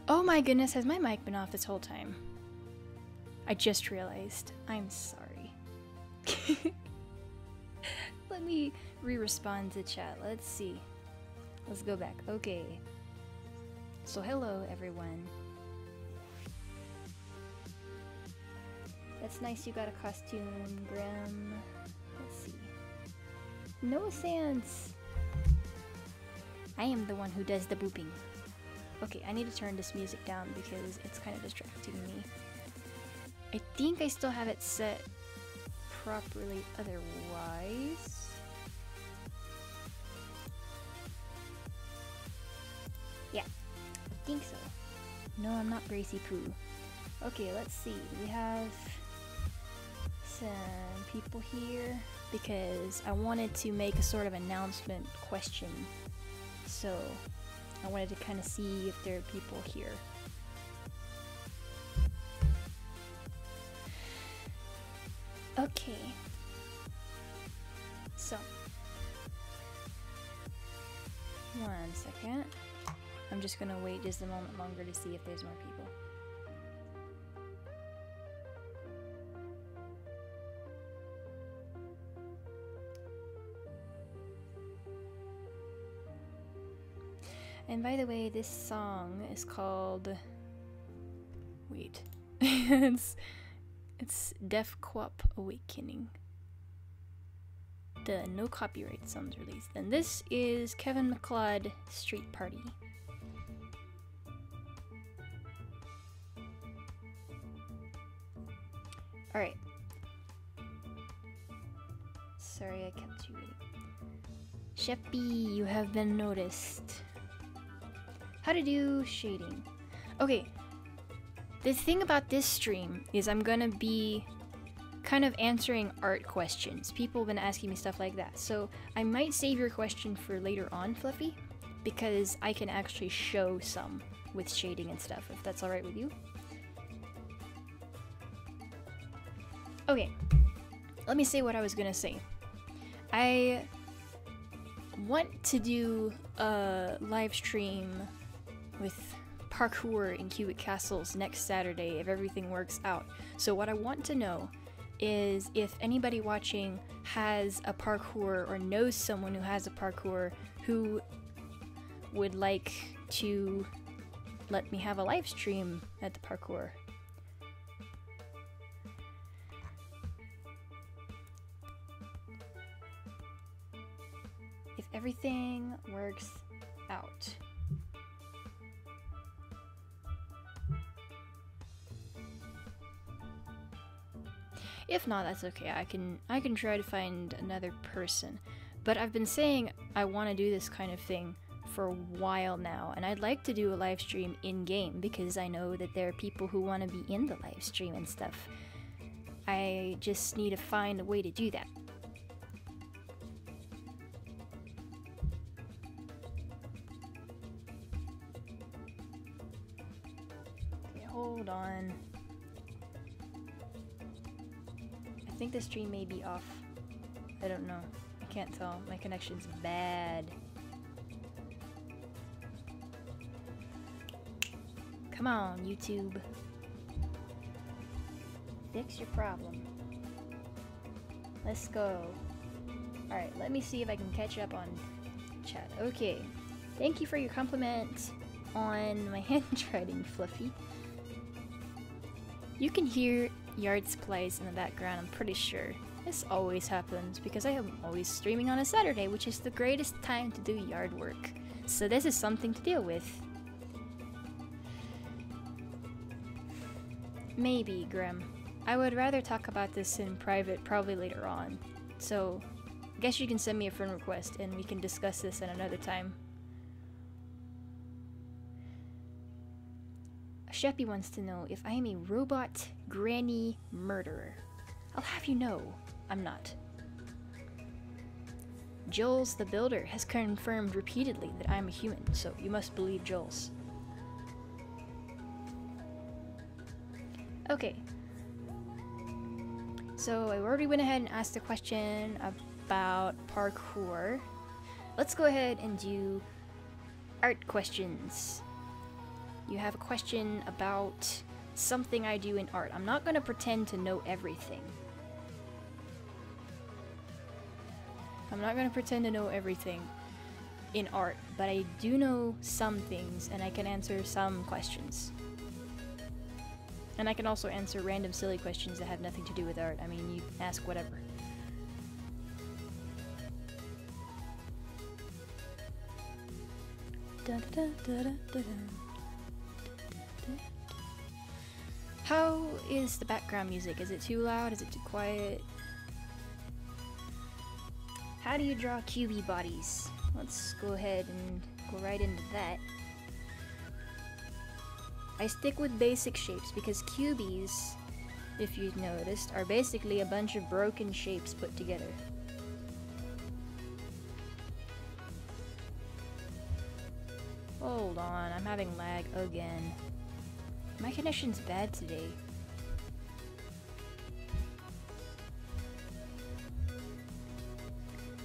Oh my goodness, has my mic been off this whole time? I just realized. I'm sorry. Let me re-respond to chat. Let's see. Let's go back. Okay. So hello everyone. That's nice you got a costume, Grim. Let's see. Noah Sands! I am the one who does the booping. Okay, I need to turn this music down because it's kind of distracting me. I think I still have it set properly otherwise. Yeah, I think so. No, I'm not Gracie Poo. Okay, let's see. We have some people here because I wanted to make a sort of announcement question. So I wanted to kind of see if there are people here. Okay. So, 1 second. I'm just gonna wait just a moment longer to see if there's more people. And by the way, this song is called... Wait. it's Def Quap Awakening. The no copyright songs released. And this is Kevin MacLeod Street Party. Alright. Sorry I kept you waiting. Sheppy, you have been noticed. How to do shading. Okay, the thing about this stream is I'm gonna be kind of answering art questions. People have been asking me stuff like that. So I might save your question for later on, Fluffy, because I can actually show some with shading and stuff, if that's alright with you. Okay, let me say what I was gonna say. I want to do a live stream with parkour in Cubic Castles next Saturday if everything works out. So what I want to know is if anybody watching has a parkour or knows someone who has a parkour who would like to let me have a live stream at the parkour. If everything works out. If not, that's okay. I can try to find another person. But I've been saying I want to do this kind of thing for a while now, and I'd like to do a live stream in-game because I know that there are people who want to be in the live stream and stuff. I just need to find a way to do that. Okay, hold on. I think the stream may be off. I don't know. I can't tell. My connection's bad. Come on, YouTube. Fix your problem. Let's go. Alright, let me see if I can catch up on chat. Okay. Thank you for your compliment on my handwriting, Fluffy. You can hear yard supplies in the background, I'm pretty sure. This always happens because I am always streaming on a Saturday, which is the greatest time to do yard work. So this is something to deal with. Maybe, Grim. I would rather talk about this in private probably later on. So I guess you can send me a friend request and we can discuss this at another time. Sheppy wants to know if I am a robot granny murderer. I'll have you know, I'm not. Jules the Builder has confirmed repeatedly that I'm a human, so you must believe Jules. Okay. So I already went ahead and asked a question about parkour. Let's go ahead and do art questions. you have a question about something I do in art. I'm not gonna pretend to know everything. I'm not gonna pretend to know everything in art, but I do know some things and I can answer some questions. And I can also answer random silly questions that have nothing to do with art. I mean, you ask whatever. How is the background music? Is it too loud? Is it too quiet? How do you draw cubey bodies? Let's go ahead and go right into that. I stick with basic shapes because cubies, if you've noticed, are basically a bunch of broken shapes put together. Hold on, I'm having lag again. My connection's bad today.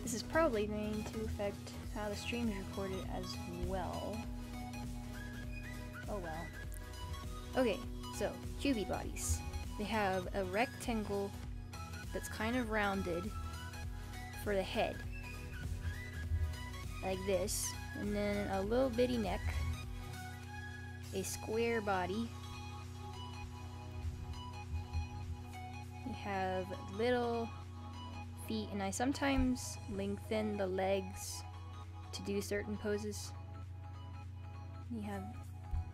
This is probably going to affect how the stream is recorded as well. Oh well. Okay, so cubey bodies. They have a rectangle that's kind of rounded for the head, like this, and then a little bitty neck, a square body. You have little feet, and I sometimes lengthen the legs to do certain poses. You have,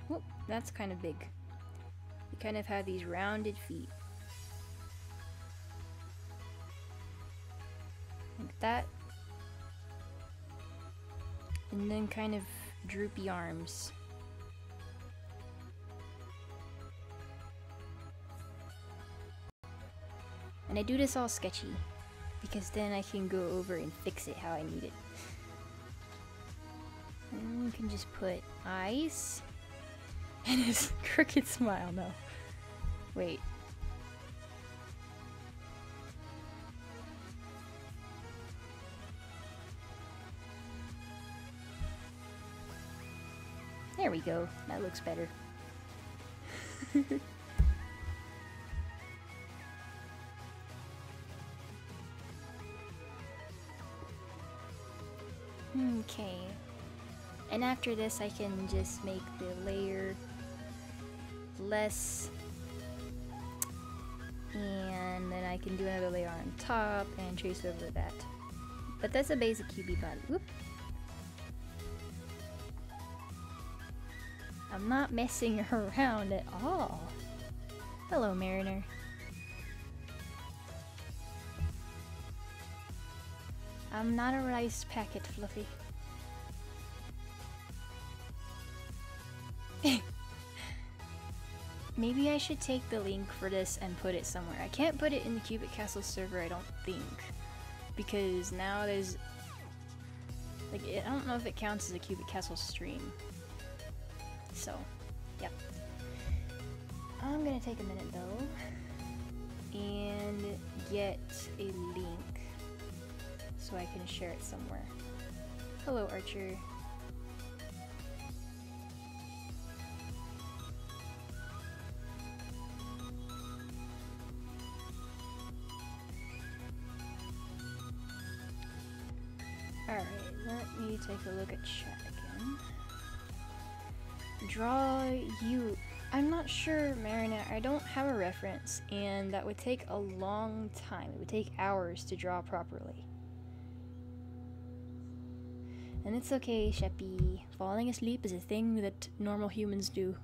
whoop, that's kind of big. You kind of have these rounded feet. Like that. And then kind of droopy arms. And I do this all sketchy, because then I can go over and fix it how I need it. And you can just put eyes and his crooked smile. No. Wait. There we go. That looks better. Okay. And after this, I can just make the layer less, and then I can do another layer on top and trace over that. But that's a basic cubey body. Whoop. I'm not messing around at all. Hello, Mariner. I'm not a rice packet, Fluffy. Maybe I should take the link for this and put it somewhere. I can't put it in the Cubic Castle server, I don't think. Because now there's... like, I don't know if it counts as a Cubic Castle stream. So, yep. I'm gonna take a minute though and get a link so I can share it somewhere. Hello, Archer. Alright, let me take a look at chat again. Draw you. I'm not sure, Marina. I don't have a reference, and that would take a long time. It would take hours to draw properly. And it's okay, Sheppy. Falling asleep is a thing that normal humans do.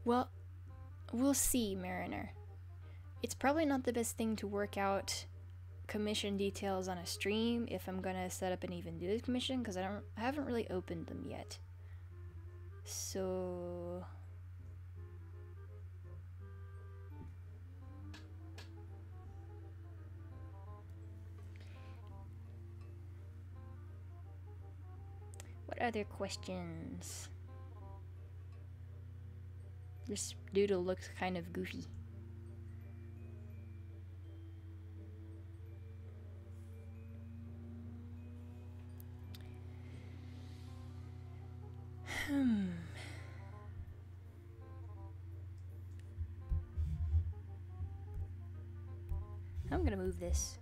Well, we'll see, Mariner. It's probably not the best thing to work out commission details on a stream if I'm gonna set up and even do this commission, because I haven't really opened them yet. So what other questions? This doodle looks kind of goofy. I'm gonna move this.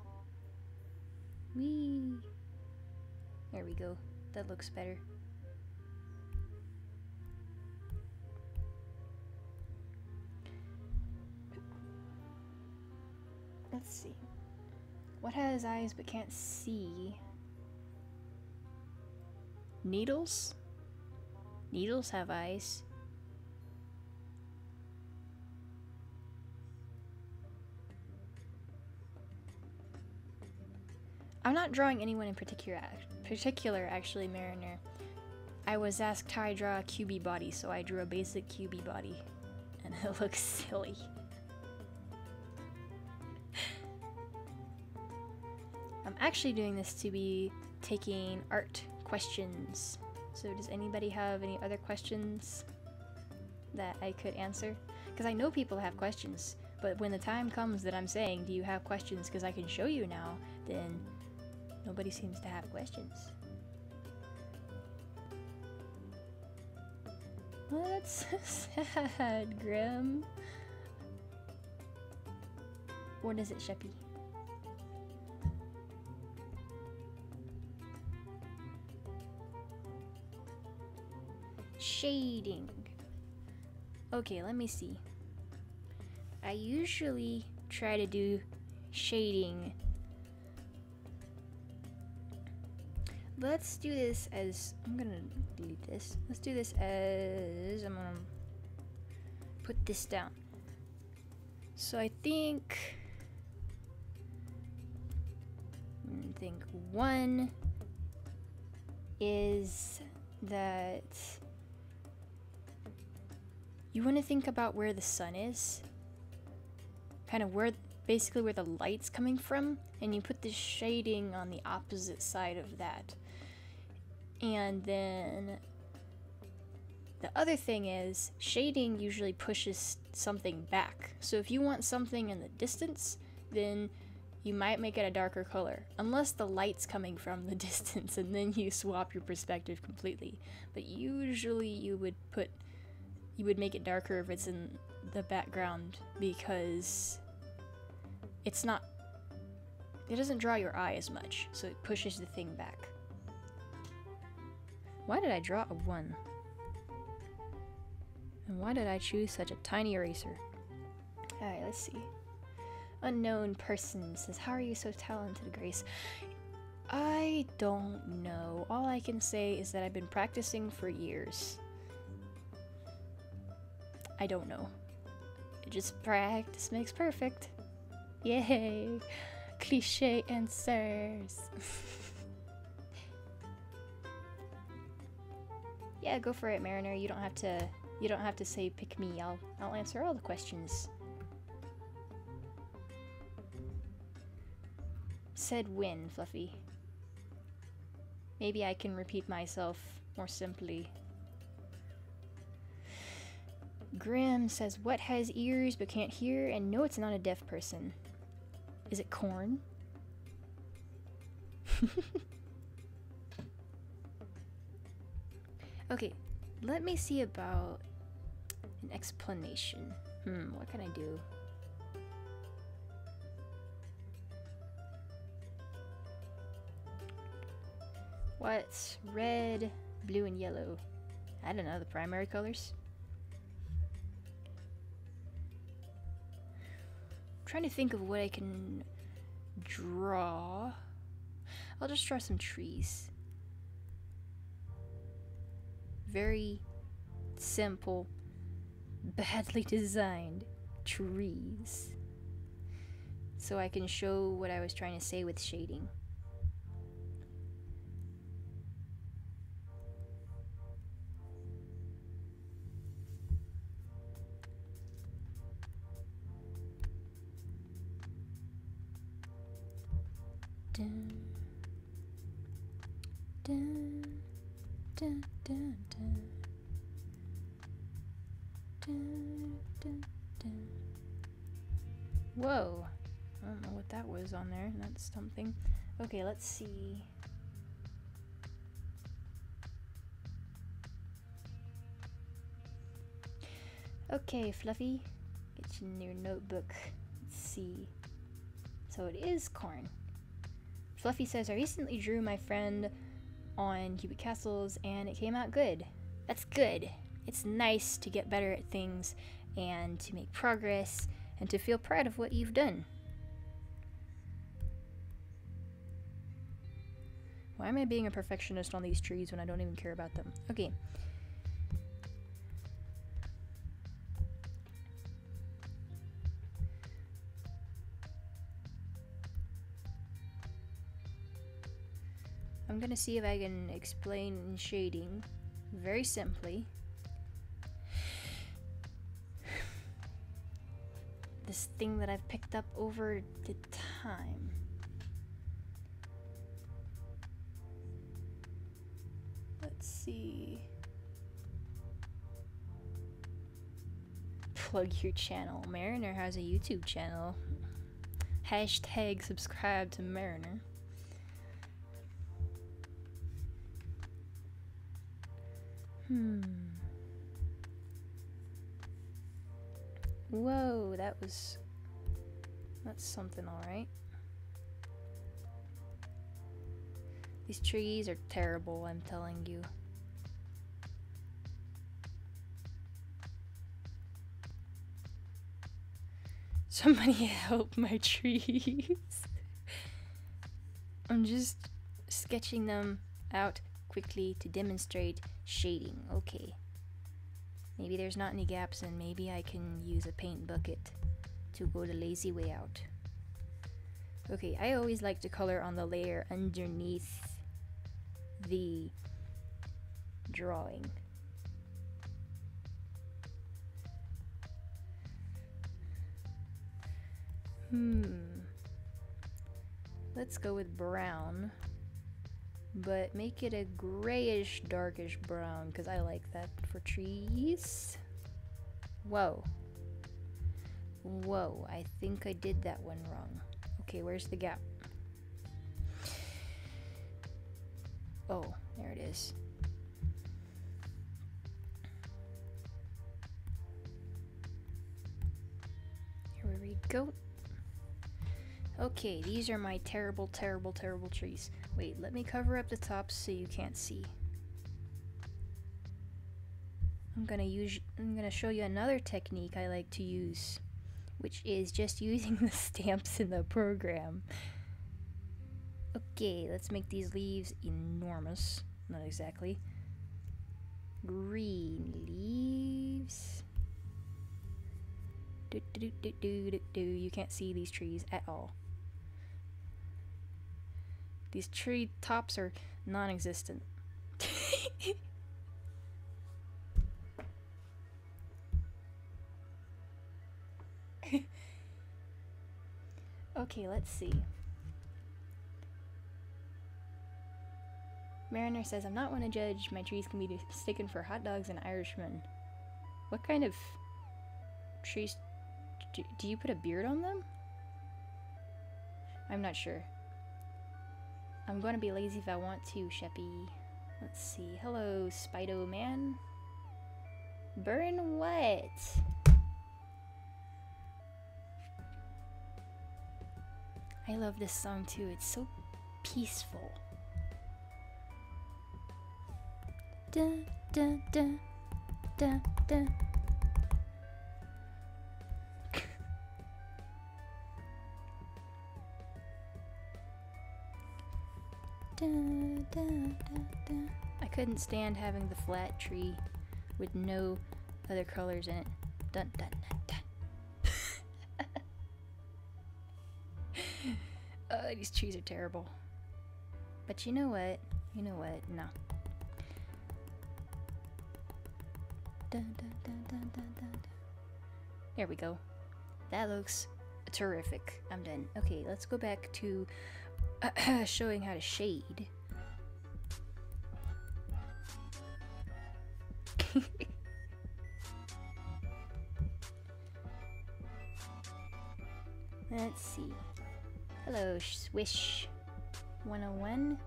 Whee! There we go. That looks better. Let's see. What has eyes but can't see? Needles? Needles have eyes. I'm not drawing anyone in particular actually, Mariner. I was asked how I draw a QB body, so I drew a basic QB body. And it looks silly. I'm actually doing this to be taking art questions. So does anybody have any other questions that I could answer? Because I know people have questions, but when the time comes that I'm saying, do you have questions because I can show you now, then nobody seems to have questions. Well, that's sad, Grim. What is it, Sheppy? Shading. Okay, let me see. I usually try to do shading. Let's do this as, I'm gonna delete this. Let's do this as, I'm gonna put this down. So I think one is that you want to think about where the sun is, kind of where, basically where the light's coming from, and you put the shading on the opposite side of that. And then the other thing is, shading usually pushes something back. So if you want something in the distance, then you might make it a darker color, unless the light's coming from the distance, and then you swap your perspective completely. But usually you would make it darker if it's in the background, because it doesn't draw your eye as much, so it pushes the thing back. Why did I draw a 1? And why did I choose such a tiny eraser? Alright, let's see. Unknown person says, how are you so talented, Grace? I don't know. All I can say is that I've been practicing for years. I don't know. Just practice makes perfect. Yay! Cliche answers. Yeah, go for it, Mariner. You don't have to say pick me. I'll answer all the questions. Said win, Fluffy. Maybe I can repeat myself more simply. Grim says, what has ears but can't hear? And no, it's not a deaf person. Is it corn? Okay, let me see about an explanation. What can I do? What's red, blue, and yellow? I don't know, the primary colors? I'm trying to think of what I can draw. I'll just draw some trees. Very simple, badly designed trees. So I can show what I was trying to say with shading. Dun, dun, dun, dun, dun. Dun, dun, dun. Whoa, I don't know what that was on there. That's something. Okay, let's see. Okay, Fluffy, get in your notebook. Let's see. So it is corn. Fluffy says, I recently drew my friend on Cubic Castles and it came out good. That's good. It's nice to get better at things and to make progress and to feel proud of what you've done. Why am I being a perfectionist on these trees when I don't even care about them? Okay. I'm gonna see if I can explain shading very simply. This thing that I've picked up over the time. Let's see. Plug your channel. Mariner has a YouTube channel. Hashtag subscribe to Mariner. Whoa, that's something, alright. These trees are terrible, I'm telling you. Somebody help my trees. I'm just sketching them out quickly to demonstrate shading. Okay. Maybe there's not any gaps and maybe I can use a paint bucket to go the lazy way out. Okay, I always like to color on the layer underneath the drawing. Let's go with brown, but make it a grayish, darkish brown, because I like that for trees. Whoa. Whoa, I think I did that one wrong. Okay, where's the gap? Oh, there it is. Here we go. Okay, these are my terrible, terrible, terrible trees. Wait, let me cover up the tops so you can't see. I'm gonna show you another technique I like to use, which is just using the stamps in the program. Okay, let's make these leaves enormous. Not exactly. Green leaves. You can't see these trees at all. These tree tops are non-existent. Okay, let's see. Mariner says, I'm not one to judge. My trees can be mistaken for hot dogs and Irishmen. What kind of trees? Do you put a beard on them? I'm not sure. I'm going to be lazy if I want to, Sheppy. Let's see. Hello, Spido-Man. Burn what? I love this song too. It's so peaceful. Da da da da da. Da, da, da, da. I couldn't stand having the flat tree with no other colors in it. Dun dun dun dun. These trees are terrible. But you know what? You know what? No. Dun, dun, dun, dun, dun, dun. There we go. That looks terrific. I'm done. Okay, let's go back to showing how to shade. Let's see. Hello, Swish 101.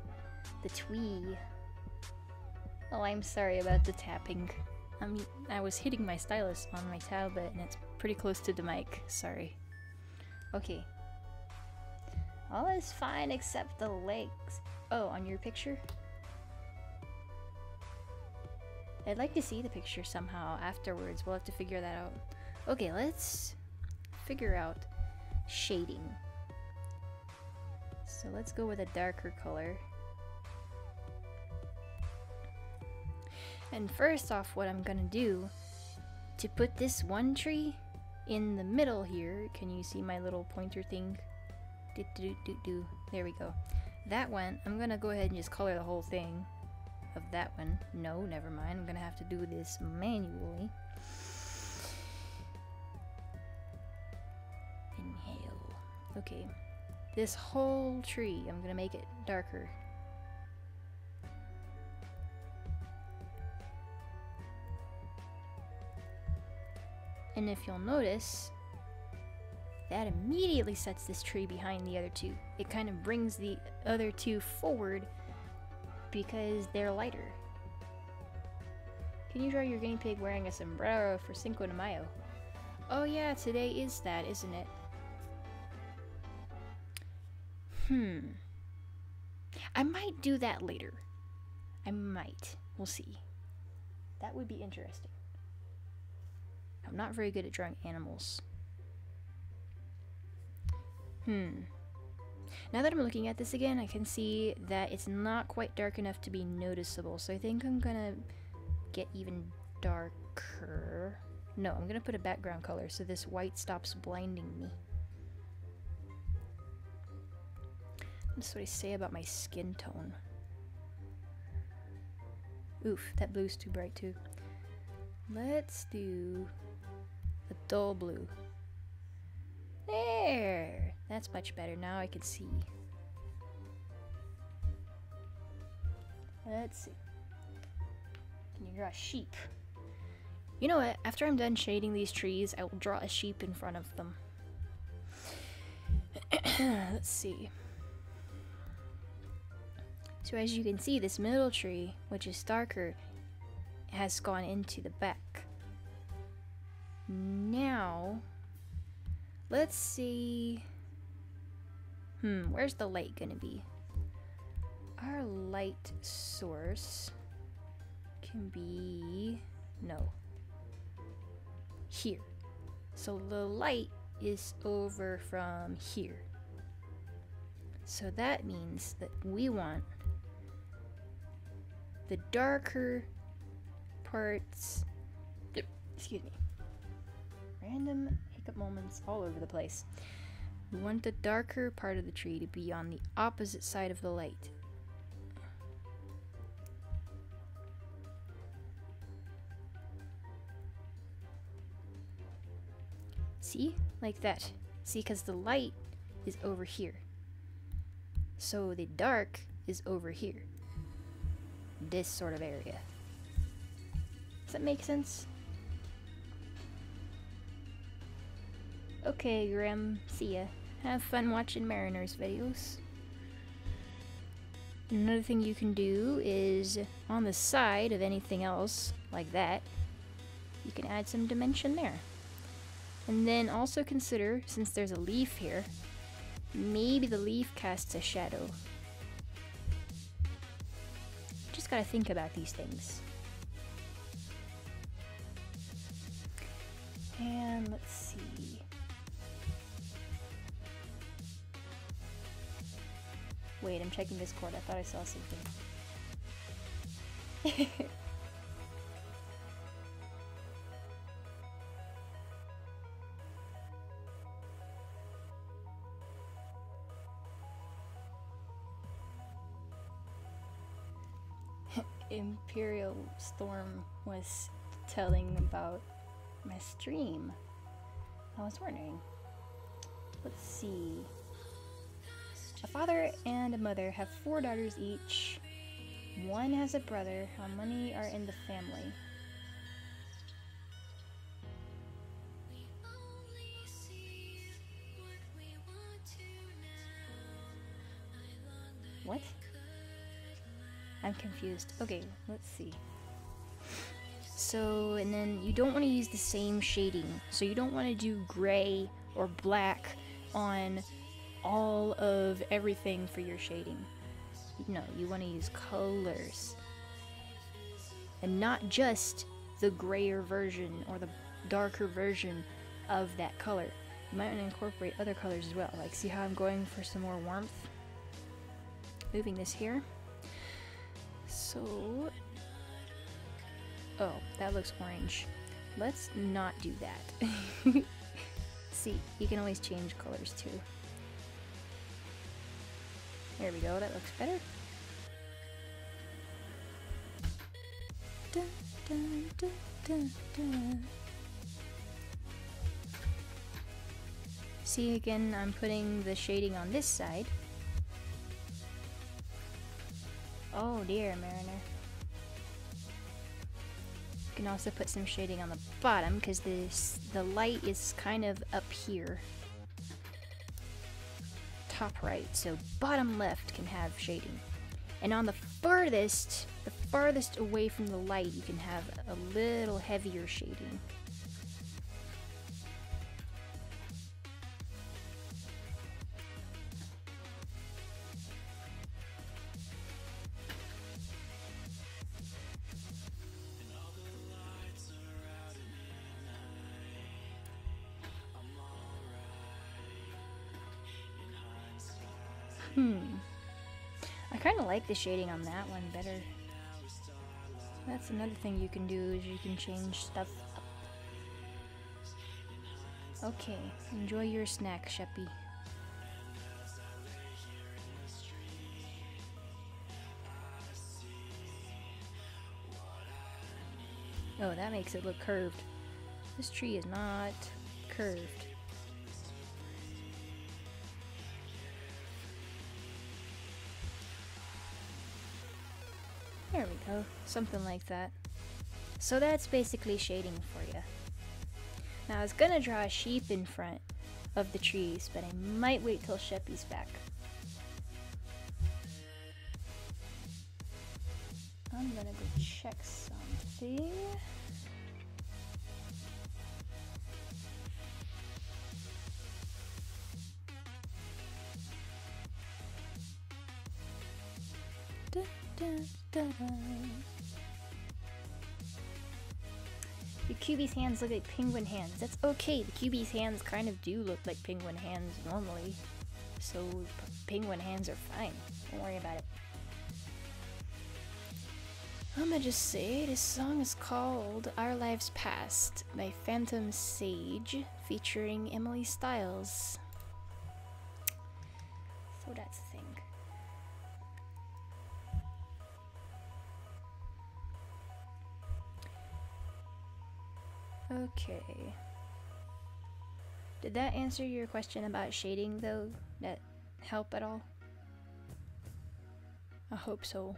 The twee. Oh, I'm sorry about the tapping. I was hitting my stylus on my tablet and it's pretty close to the mic. Sorry. Okay. All is fine except the legs. Oh, on your picture? I'd like to see the picture somehow afterwards. We'll have to figure that out. Okay, let's figure out shading. So let's go with a darker color. And first off, what I'm gonna do to put this one tree in the middle here, can you see my little pointer thing? There we go. That one, I'm gonna go ahead and just color the whole thing of that one. No, never mind. I'm gonna have to do this manually. Inhale. Okay. This whole tree, I'm gonna make it darker. And if you'll notice, that immediately sets this tree behind the other two. It kind of brings the other two forward because they're lighter. Can you draw your guinea pig wearing a sombrero for Cinco de Mayo? Oh yeah, today is that, isn't it? I might do that later. I might. We'll see. That would be interesting. I'm not very good at drawing animals. Now that I'm looking at this again, I can see that it's not quite dark enough to be noticeable. So I think I'm gonna get even darker. No, I'm gonna put a background color so this white stops blinding me. That's what I say about my skin tone. Oof, that blue's too bright too. Let's do a dull blue. There! That's much better. Now I can see. Let's see. Can you draw a sheep? You know what? After I'm done shading these trees, I will draw a sheep in front of them. Let's see. So as you can see, this middle tree, which is darker, has gone into the back. Now, let's see. Where's the light gonna be? Our light source can be, no, here. So the light is over from here. So that means that we want the darker parts, excuse me, random hiccup moments all over the place. We want the darker part of the tree to be on the opposite side of the light. See? Like that. See, because the light is over here. So the dark is over here. This sort of area. Does that make sense? Okay, Grim. See ya. Have fun watching Mariners videos. Another thing you can do is on the side of anything else, like that, you can add some dimension there. And then also consider, since there's a leaf here, maybe the leaf casts a shadow. Just gotta think about these things. And let's see. Wait, I'm checking Discord. I thought I saw something. Imperial Storm was telling about my stream. I was wondering. Let's see. A father and a mother have 4 daughters each. One has a brother. How many are in the family? What? I'm confused. Okay, let's see. So, and then you don't want to use the same shading. So you don't want to do gray or black on all of everything for your shading. No, you want to use colors. And not just the grayer version or the darker version of that color. You might want to incorporate other colors as well. Like, see how I'm going for some more warmth? Moving this here. So, oh, that looks orange. Let's not do that. See, you can always change colors too. There we go, that looks better. Dun, dun, dun, dun, dun. See, again, I'm putting the shading on this side. Oh dear, Mariner. You can also put some shading on the bottom because the light is kind of up here. Top right, so bottom left can have shading. And on the farthest away from the light, you can have a little heavier shading. I kind of like the shading on that one better. That's another thing you can do, is you can change stuff up. Okay, enjoy your snack, Sheppy. Oh, that makes it look curved. This tree is not curved. There we go, something like that. So that's basically shading for you. Now I was gonna draw a sheep in front of the trees, but I might wait till Sheppy's back. I'm gonna go check something. Da, da, da, da. Your QB's hands look like penguin hands. That's okay. The QB's hands kind of do look like penguin hands normally. So penguin hands are fine. Don't worry about it. I'm gonna just say this song is called Our Lives Past by Phantom Sage featuring Emily Styles. So that's the thing. Okay. Did that answer your question about shading though? That help at all? I hope so.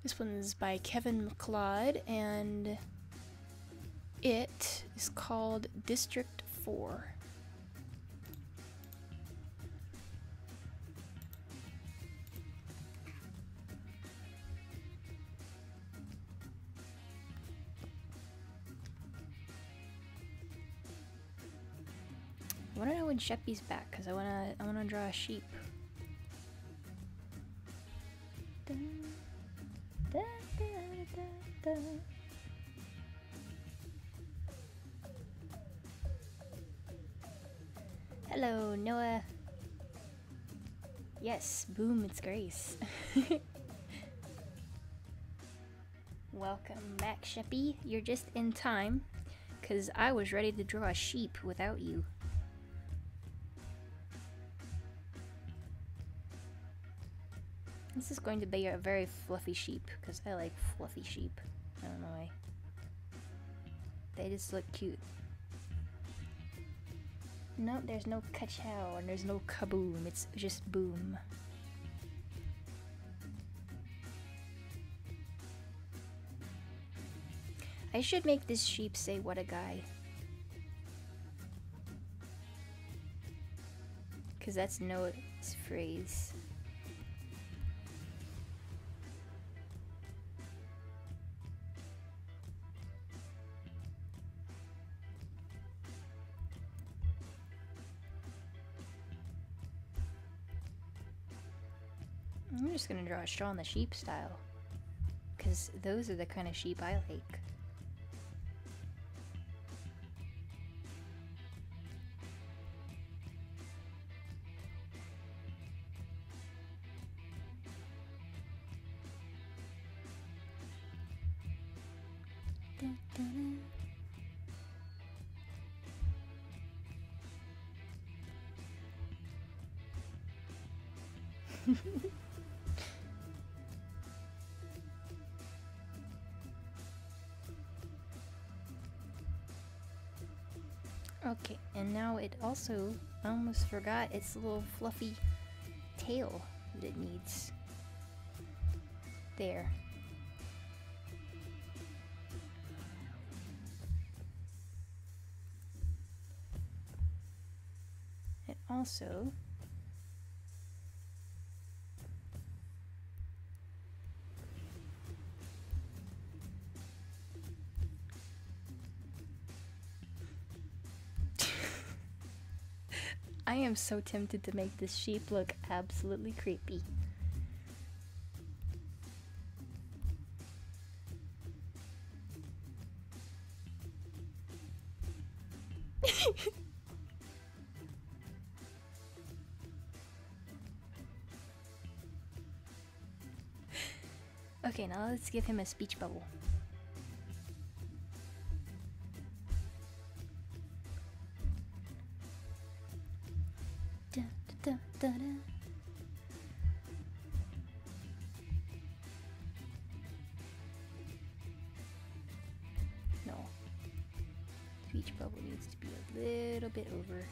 This one's by Kevin MacLeod and it is called District 4. I wanna know when Sheppy's back, cause I wanna draw a sheep. Dun, da, da, da, da. Hello, Noah. Yes, boom, it's Grace. Welcome back, Sheppy. You're just in time, cause I was ready to draw a sheep without you. This is going to be a very fluffy sheep, because I like fluffy sheep. I don't know why. They just look cute. No, there's no ka-chow and there's no kaboom, it's just boom. I should make this sheep say what a guy. Because that's Noah's phrase. I'm just gonna draw a straw in the sheep style, because those are the kind of sheep I like. Dun, dun, dun. Okay, and now it also, I almost forgot its little fluffy tail that it needs. There. It also I am so tempted to make this sheep look absolutely creepy. Okay, now let's give him a speech bubble. Da, da, da, da. No. Speech bubble needs to be a little bit over.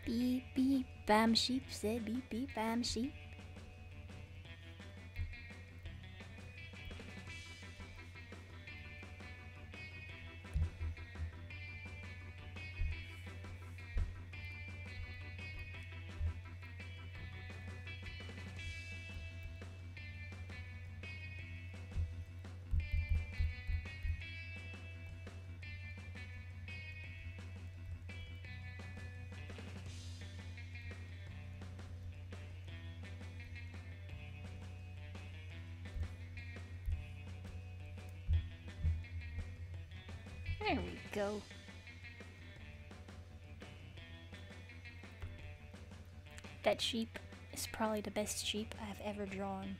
Beep beep bam sheep said beep beep bam sheep. There we go. That sheep is probably the best sheep I've ever drawn.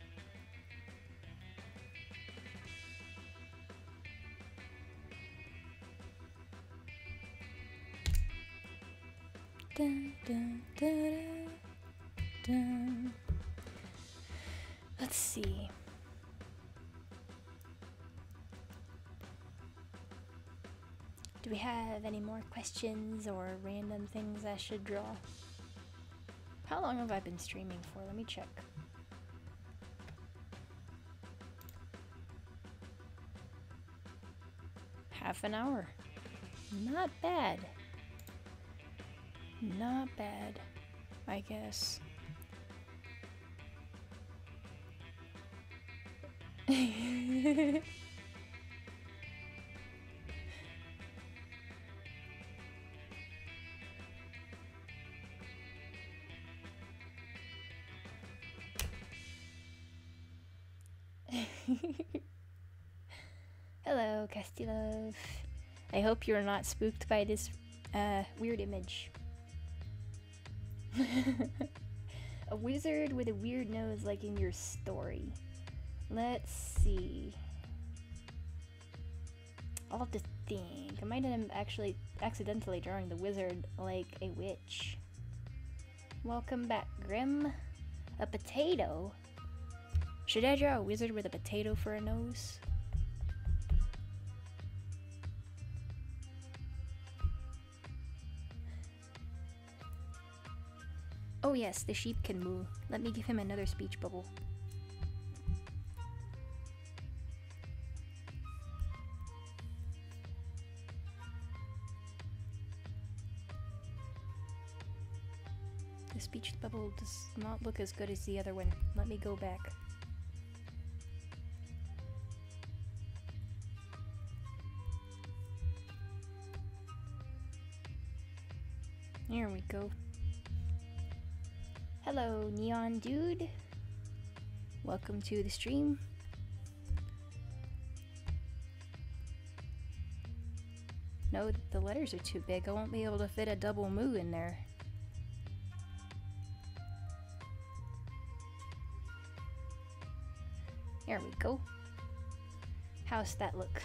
Dun, dun, dun, dun. Let's see. Do we have any more questions or random things I should draw? How long have I been streaming for? Let me check. Half an hour. Not bad. Not bad, I guess. Hello, Castillo. I hope you're not spooked by this weird image. A wizard with a weird nose like in your story. Let's see. I'll have to think. I might have actually accidentally drawing the wizard like a witch. Welcome back, Grim. A potato? Should I draw a wizard with a potato for a nose? Oh yes, the sheep can moo. Let me give him another speech bubble. The speech bubble does not look as good as the other one. Let me go back. There we go. Hello, Neon Dude. Welcome to the stream. No, the letters are too big. I won't be able to fit a double moo in there. There we go. How's that look?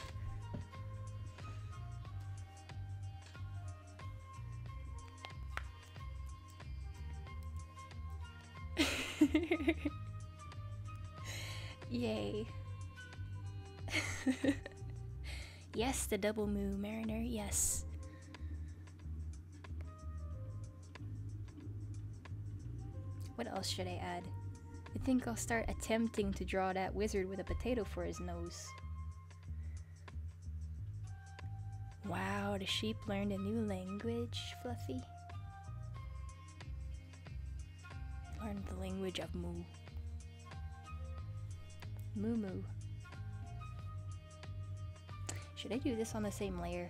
Yay. Yes, the double moo, Mariner, yes. What else should I add? I think I'll start attempting to draw that wizard with a potato for his nose. Wow, the sheep learned a new language, Fluffy. Learned the language of moo. Moo moo. Should I do this on the same layer?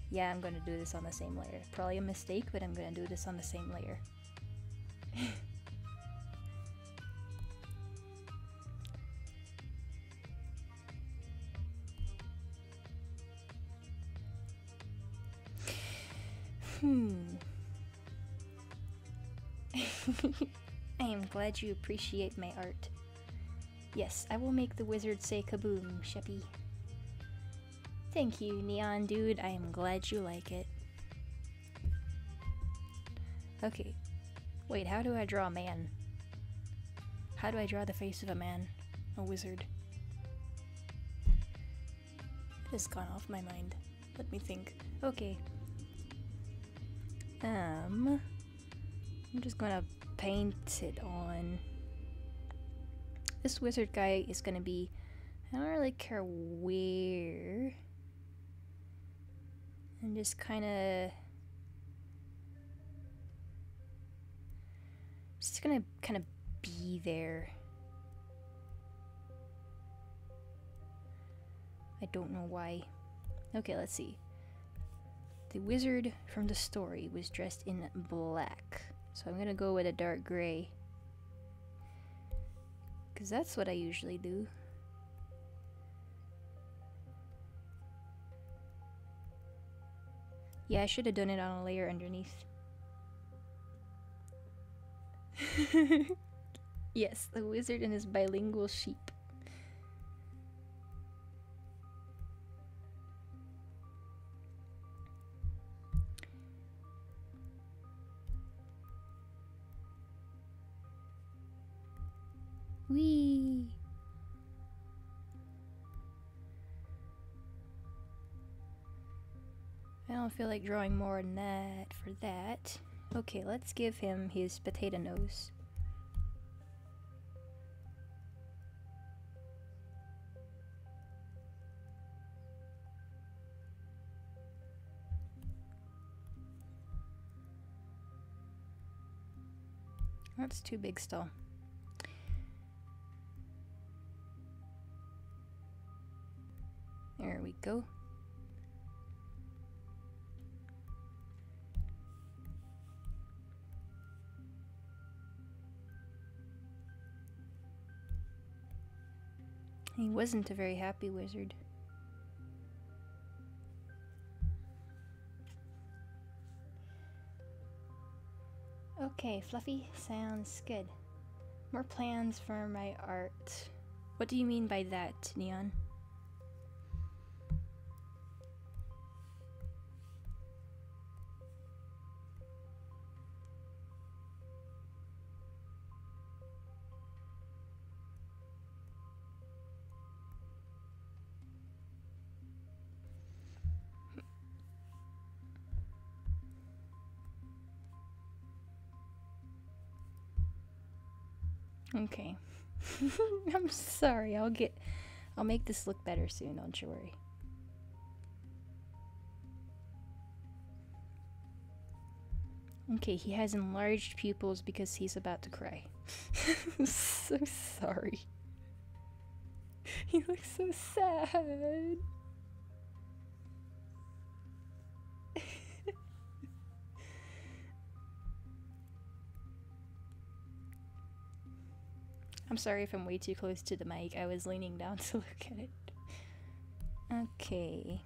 Yeah, I'm gonna do this on the same layer. Probably a mistake, but I'm gonna do this on the same layer. I am glad you appreciate my art. Yes, I will make the wizard say kaboom, Sheppy. Thank you, Neon Dude. I am glad you like it. Okay. Wait, how do I draw a man? How do I draw the face of a man? A wizard. It has gone off my mind. Let me think. Okay. I'm just gonna paint it on. This wizard guy is gonna be, I don't really care where. I'm just gonna kind of be there. I don't know why. Okay, let's see. The wizard from the story was dressed in black. So I'm gonna go with a dark gray. Because that's what I usually do. Yeah, I should have done it on a layer underneath. Yes, the wizard and his bilingual sheep. Whee! I don't feel like drawing more than that for that. Okay, let's give him his potato nose. That's too big still. There we go. He wasn't a very happy wizard. Okay, Fluffy, sounds good. More plans for my art. What do you mean by that, Neon? Okay. I'm sorry, I'll make this look better soon, don't you worry. Okay, he has enlarged pupils because he's about to cry. So sorry. He looks so sad. I'm sorry if I'm way too close to the mic. I was leaning down to look at it. Okay.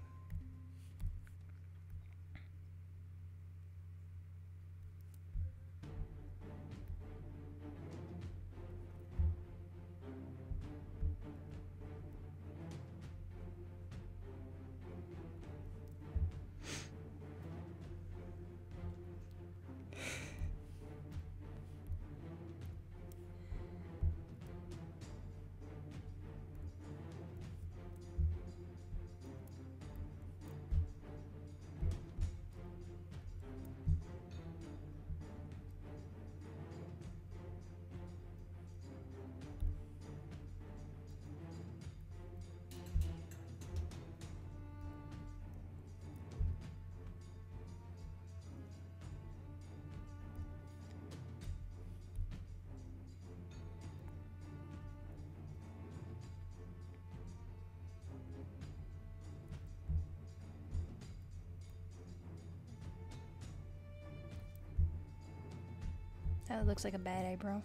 That looks like a bad eyebrow.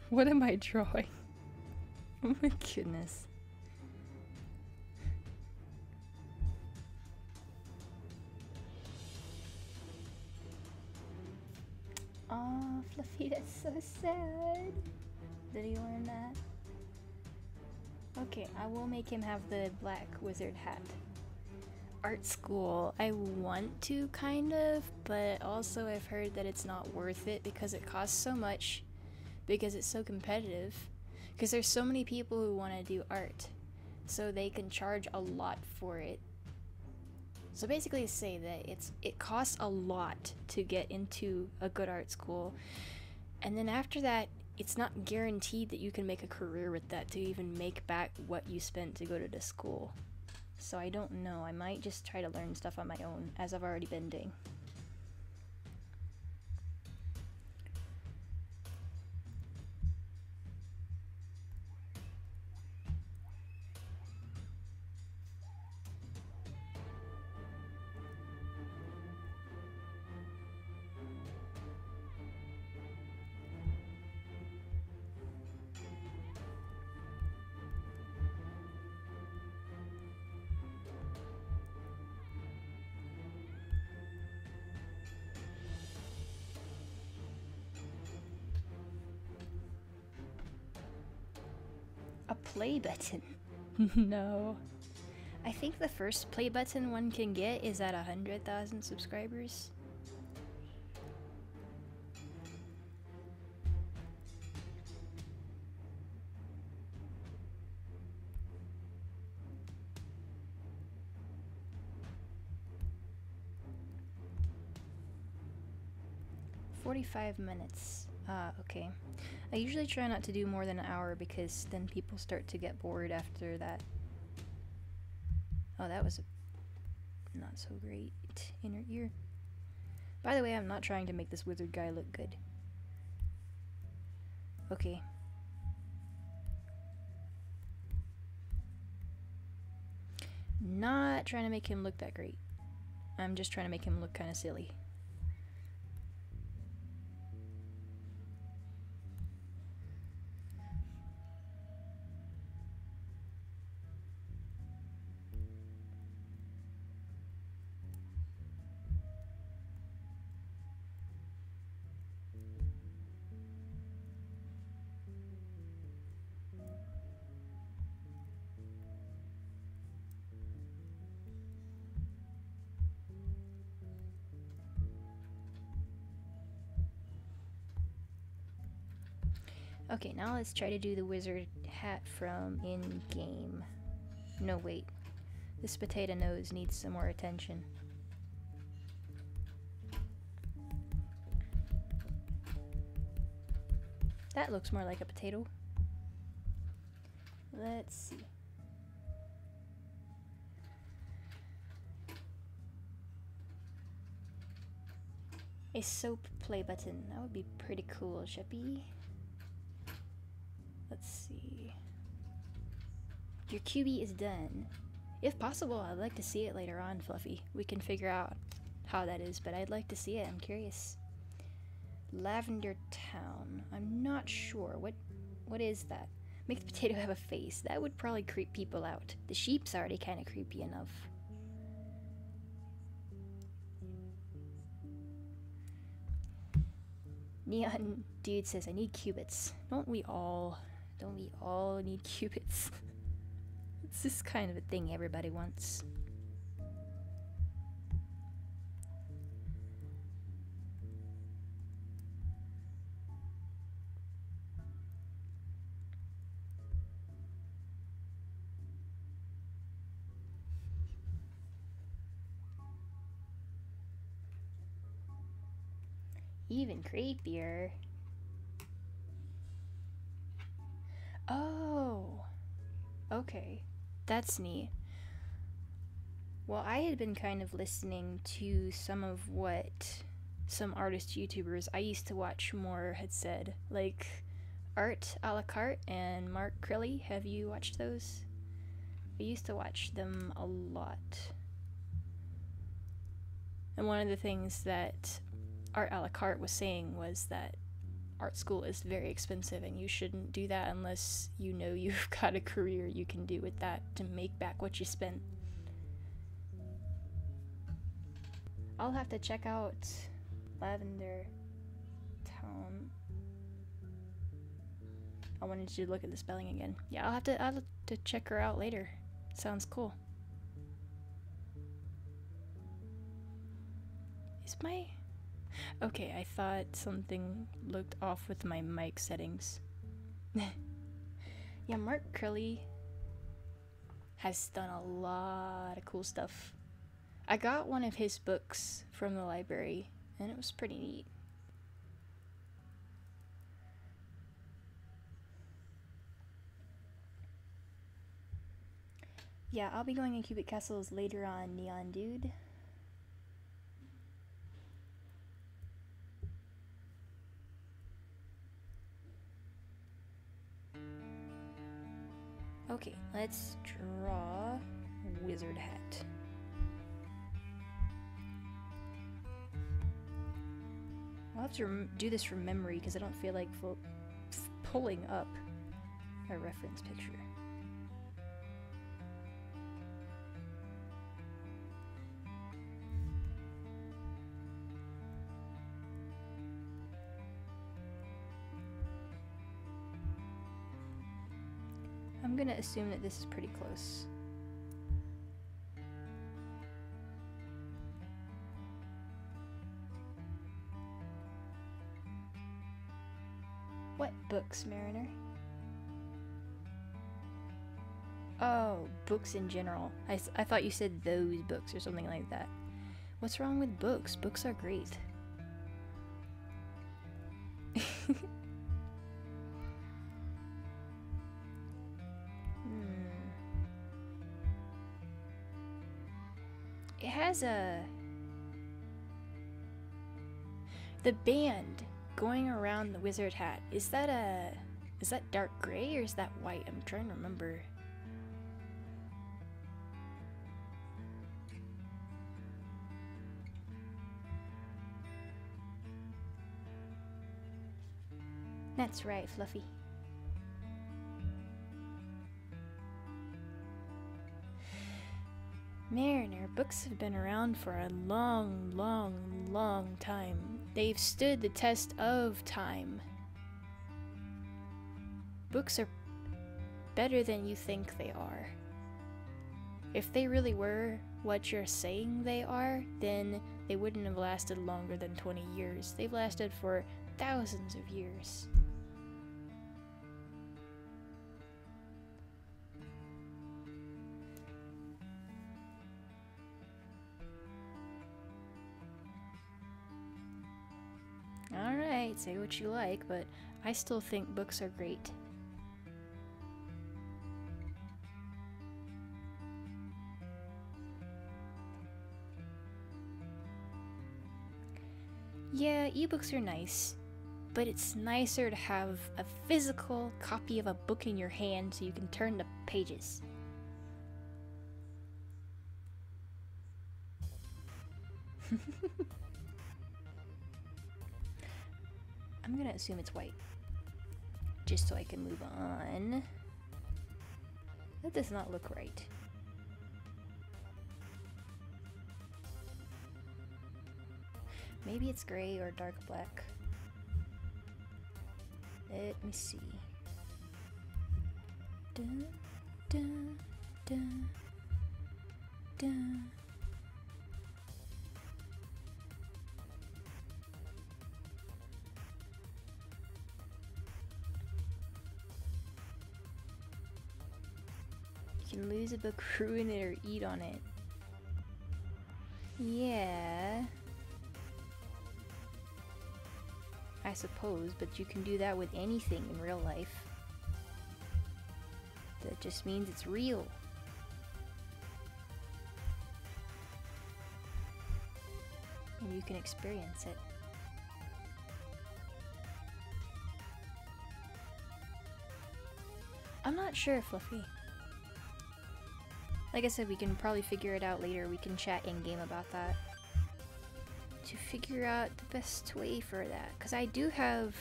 What am I drawing? Oh my goodness. Aw, Fluffy, that's so sad. Did he learn that? Okay, I will make him have the black wizard hat. Art school, I want to kind of, but also I've heard that it's not worth it because it costs so much, because it's so competitive, because there's so many people who want to do art, so they can charge a lot for it. So basically say that it costs a lot to get into a good art school, and then after that it's not guaranteed that you can make a career with that to even make back what you spent to go to the school. So I don't know, I might just try to learn stuff on my own, as I've already been doing. A play button? No. I think the first play button one can get is at 100,000 subscribers. "45 minutes. Okay. I usually try not to do more than an hour because then people start to get bored after that. Oh, that was not so great inner ear. By the way, I'm not trying to make this wizard guy look good. Okay. Not trying to make him look that great. I'm just trying to make him look kind of silly. Okay, now let's try to do the wizard hat from in-game. No, wait. This potato nose needs some more attention. That looks more like a potato. Let's see. A soap play button. That would be pretty cool, Sheppy. Let's see. Your QB is done. If possible, I'd like to see it later on, Fluffy. We can figure out how that is, but I'd like to see it. I'm curious. Lavender Town. I'm not sure. What is that? Make the potato have a face. That would probably creep people out. The sheep's already kind of creepy enough. Neon Dude says, I need cubits. Don't we all need cubits? It's just kind of a thing everybody wants. Even creepier. Oh, okay, that's neat. Well, I had been kind of listening to some of what some artist YouTubers I used to watch more had said, like Art a la carte and Mark Crilly. Have you watched those? I used to watch them a lot. And one of the things that Art a la carte was saying was that art school is very expensive and you shouldn't do that unless you know you've got a career you can do with that to make back what you spent. I'll have to check out Lavender Town. I wanted to look at the spelling again. Yeah, I'll have to check her out later. Sounds cool. Is my... Okay, I thought something looked off with my mic settings. Yeah, Mark Crilly has done a lot of cool stuff. I got one of his books from the library, and it was pretty neat. Yeah, I'll be going in Cubic Castles later on, Neon Dude. Okay, let's draw Wizard Hat. I'll have to do this from memory because I don't feel like pulling up a reference picture. I'm gonna assume that this is pretty close. What books, Mariner? Oh, books in general. I thought you said those books or something like that. What's wrong with books? Books are great. It has the band going around the wizard hat. Is that dark gray or is that white? I'm trying to remember. That's right, Fluffy. Mariner, books have been around for a long, long, long time. They've stood the test of time. Books are better than you think they are. If they really were what you're saying they are, then they wouldn't have lasted longer than 20 years. They've lasted for thousands of years. Alright, say what you like, but I still think books are great. Yeah, ebooks are nice, but it's nicer to have a physical copy of a book in your hand so you can turn the pages. I'm gonna assume it's white, just so I can move on. That does not look right. Maybe it's gray or dark black. Let me see. Dun, dun, dun, dun. You can lose a book, ruin it, or eat on it. Yeah. I suppose, but you can do that with anything in real life. That just means it's real. And you can experience it. I'm not sure, Fluffy. Like I said, we can probably figure it out later. We can chat in-game about that. To figure out the best way for that. Because I do have...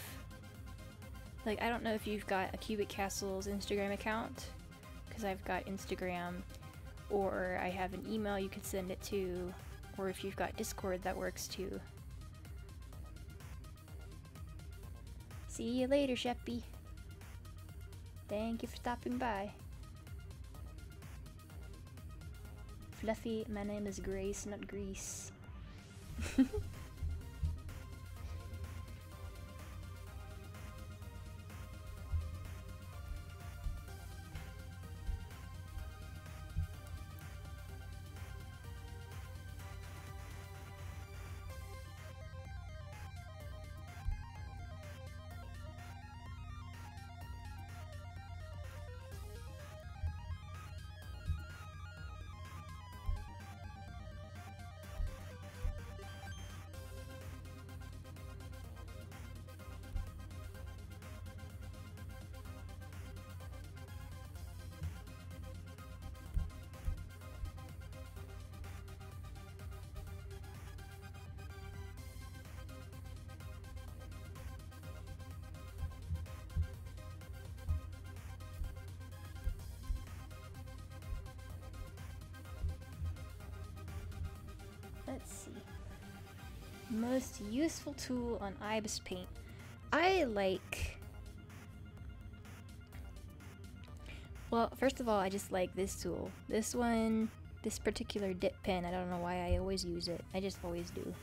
Like, I don't know if you've got a Cubic Castle's Instagram account. Because I've got Instagram. Or I have an email you could send it to. Or if you've got Discord, that works too. See you later, Sheppy. Thank you for stopping by. Fluffy, my name is Grace, not Grease. Let's see. Most useful tool on Ibis Paint. I like... Well, first of all, I just like this tool. This one, this particular dip pen, I don't know why I always use it. I just always do.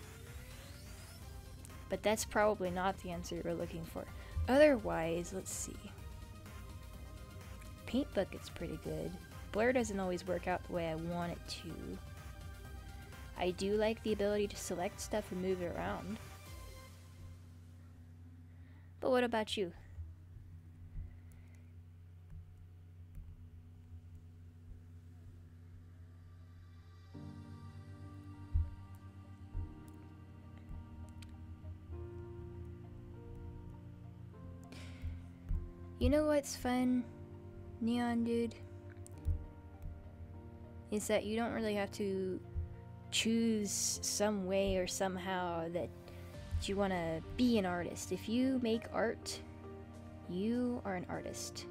But that's probably not the answer we're looking for. Otherwise, let's see. Paint bucket's pretty good. Blur doesn't always work out the way I want it to. I do like the ability to select stuff and move it around. But what about you? You know what's fun, Neon Dude? Is that you don't really have to choose some way or somehow that you want to be an artist. If you make art, you are an artist.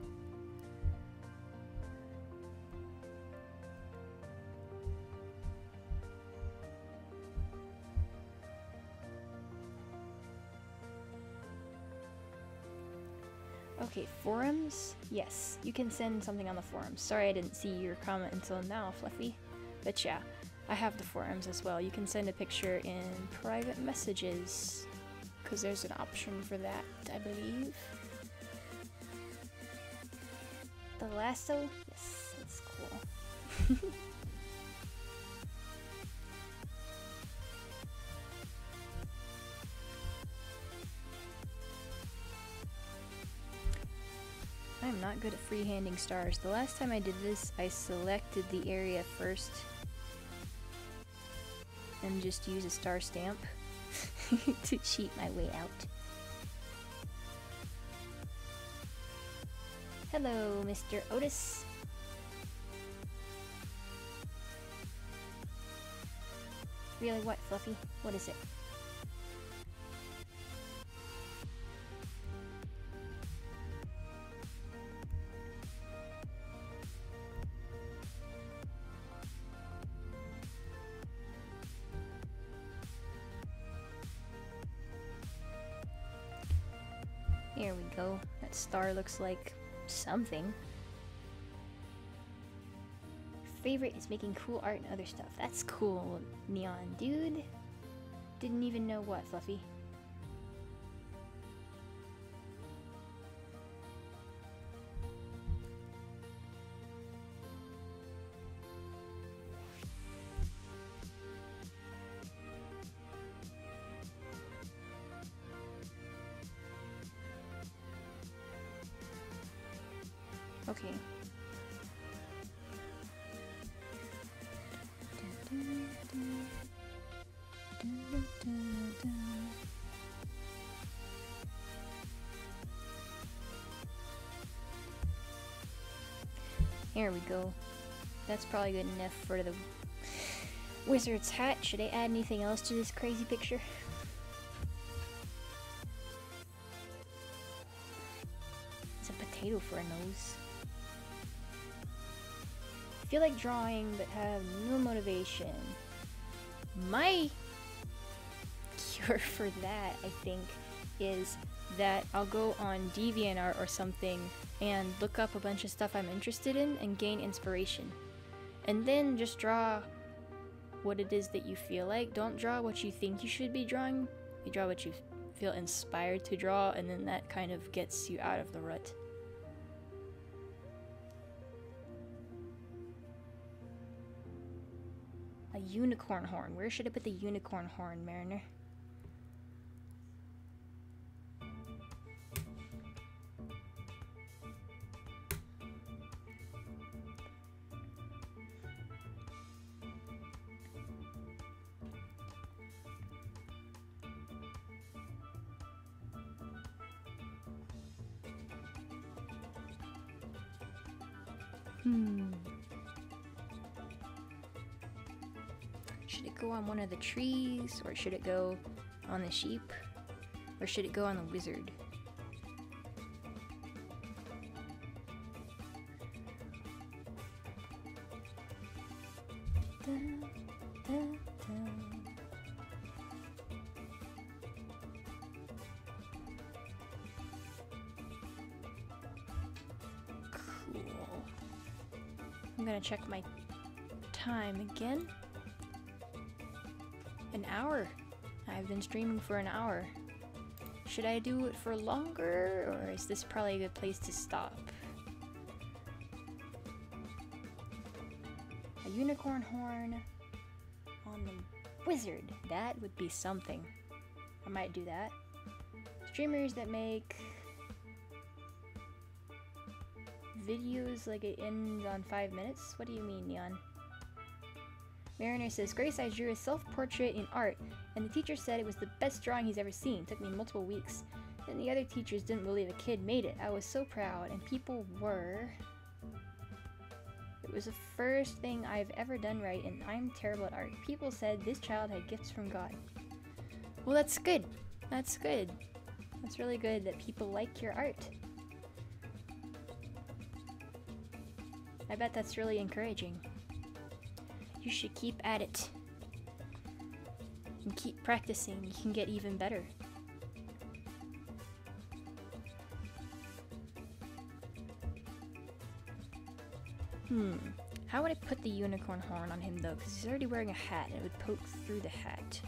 Okay, forums? Yes, you can send something on the forums. Sorry I didn't see your comment until now, Fluffy. But yeah, I have the forums as well. You can send a picture in private messages, because there's an option for that, I believe. The lasso? Yes, that's cool. I'm not good at freehanding stars. The last time I did this, I selected the area first and just use a star stamp. to cheat my way out. Hello, Mr. Otis. Really, what, Fluffy? What is it? There we go. That star looks like something. Favorite is making cool art and other stuff. That's cool, Neon dude. Didn't even know what, Fluffy. Okay. Here we go. That's probably good enough for the wizard's hat. Should I add anything else to this crazy picture? It's a potato for a nose. Feel like drawing but have no motivation. My cure for that, I think, is that I'll go on DeviantArt or something and look up a bunch of stuff I'm interested in and gain inspiration. And then just draw what it is that you feel like. Don't draw what you think you should be drawing. You draw what you feel inspired to draw, and then that kind of gets you out of the rut. A unicorn horn. Where should I put the unicorn horn, Mariner? Should it go on one of the trees, or should it go on the sheep, or should it go on the wizard? Dun, dun, dun. Cool. I'm gonna check my time again. An hour. I've been streaming for an hour. Should I do it for longer, or is this probably a good place to stop? A unicorn horn on the wizard. That would be something. I might do that. Streamers that make videos like it ends on 5 minutes? What do you mean, Neon? Mariner says, Grace, I drew a self-portrait in art, and the teacher said it was the best drawing he's ever seen. It took me multiple weeks. Then the other teachers didn't believe a kid made it. I was so proud, and people were. It was the first thing I've ever done right, and I'm terrible at art. People said this child had gifts from God. Well, that's good. That's good. That's really good that people like your art. I bet that's really encouraging. You should keep at it. And keep practicing. You can get even better. How would I put the unicorn horn on him though? Because he's already wearing a hat and it would poke through the hat.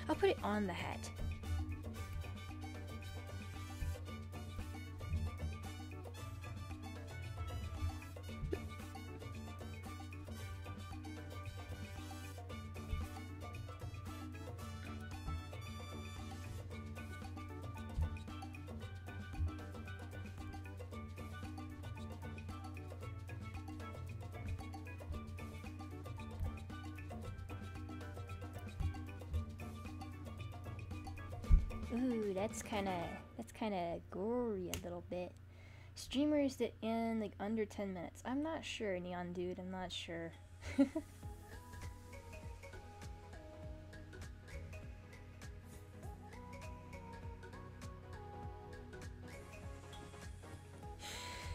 I'll put it on the hat. Ooh, that's kind of gory a little bit. Streamers that end like under 10 minutes. I'm not sure, Neon Dude. I'm not sure.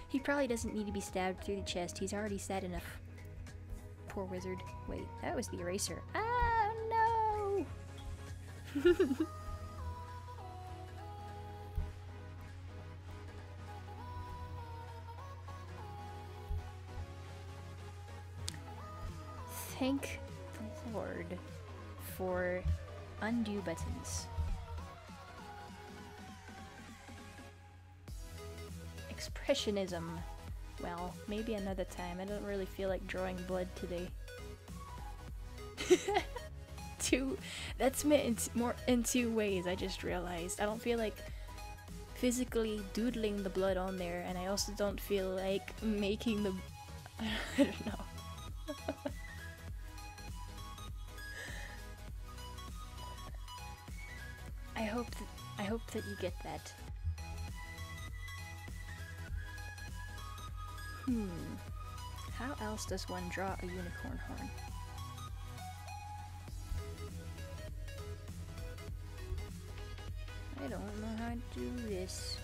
He probably doesn't need to be stabbed through the chest. He's already sad enough. Poor wizard. Wait, that was the eraser. Oh no! Thank the Lord for undo buttons. Expressionism. Well, maybe another time. I don't really feel like drawing blood today. That's meant in two ways, I just realized. I don't feel like physically doodling the blood on there, and I also don't feel like making the... I don't know. I hope that you get that. How else does one draw a unicorn horn? I don't know how to do this.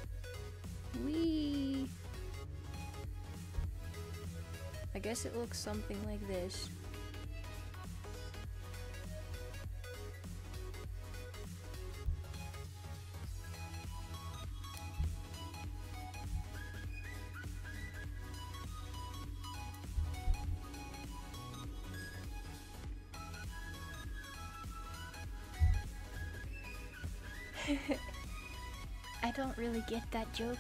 Whee! I guess it looks something like this. I don't really get that joke,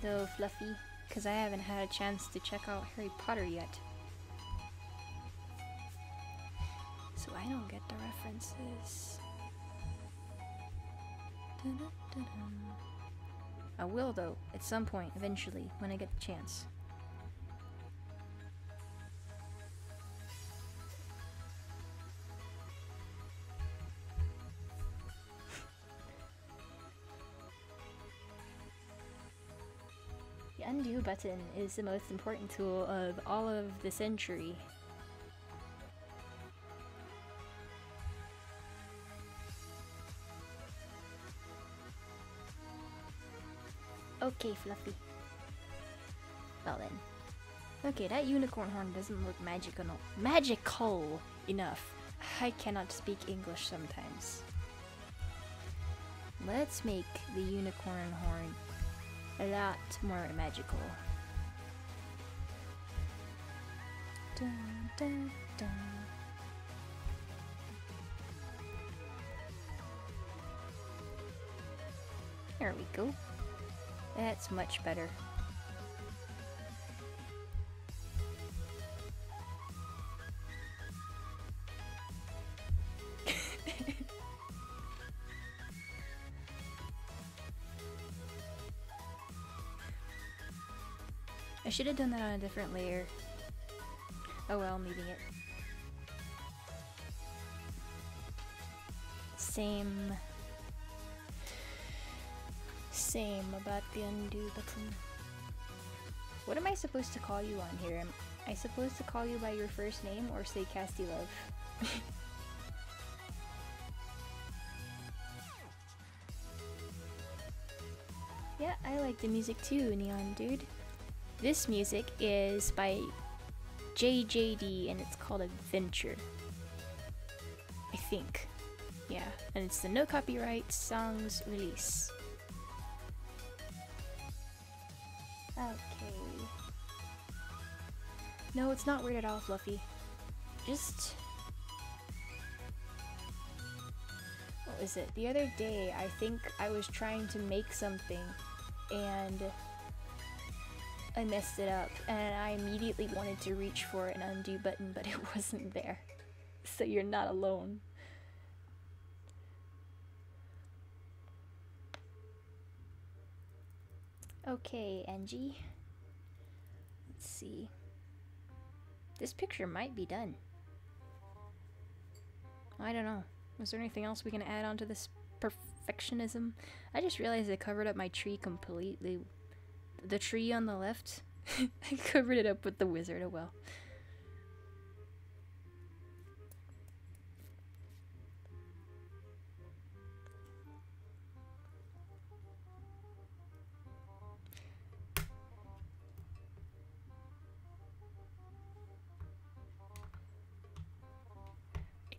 though, Fluffy, because I haven't had a chance to check out Harry Potter yet. So I don't get the references. I will, though, at some point, eventually, when I get the chance. The undo button is the most important tool of all of the century. Okay, Fluffy. Well then. Okay, that unicorn horn doesn't look magical enough. I cannot speak English sometimes. Let's make the unicorn horn a lot more magical. Dun, dun, dun. There we go. That's much better. I should have done that on a different layer. Oh well, I'm leaving it. Same about the undo button. What am I supposed to call you on here? Am I supposed to call you by your first name or say Casty Love? Yeah, I like the music too, Neon Dude. This music is by JJD and it's called Adventure. I think. Yeah, and it's the no copyright songs release. Okay. No, it's not weird at all, Fluffy. Just... what was it? The other day, I think I was trying to make something and I messed it up and I immediately wanted to reach for an undo button, but it wasn't there. So you're not alone. Okay, Angie. Let's see. This picture might be done. I don't know. Is there anything else we can add onto this perfectionism. I just realized I covered up my tree completely. The tree on the left, I covered it up with the wizard. Oh well.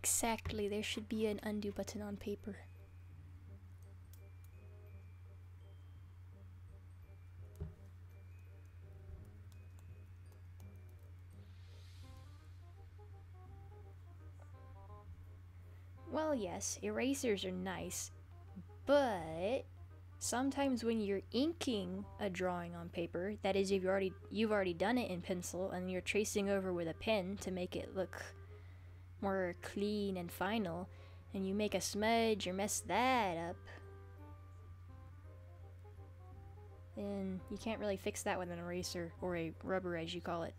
Exactly, there should be an undo button on paper. Well, yes, erasers are nice, but sometimes when you're inking a drawing on paper, that is, you've already done it in pencil and you're tracing over with a pen to make it look more clean and final, and you make a smudge or mess that up, then you can't really fix that with an eraser or a rubber, as you call it.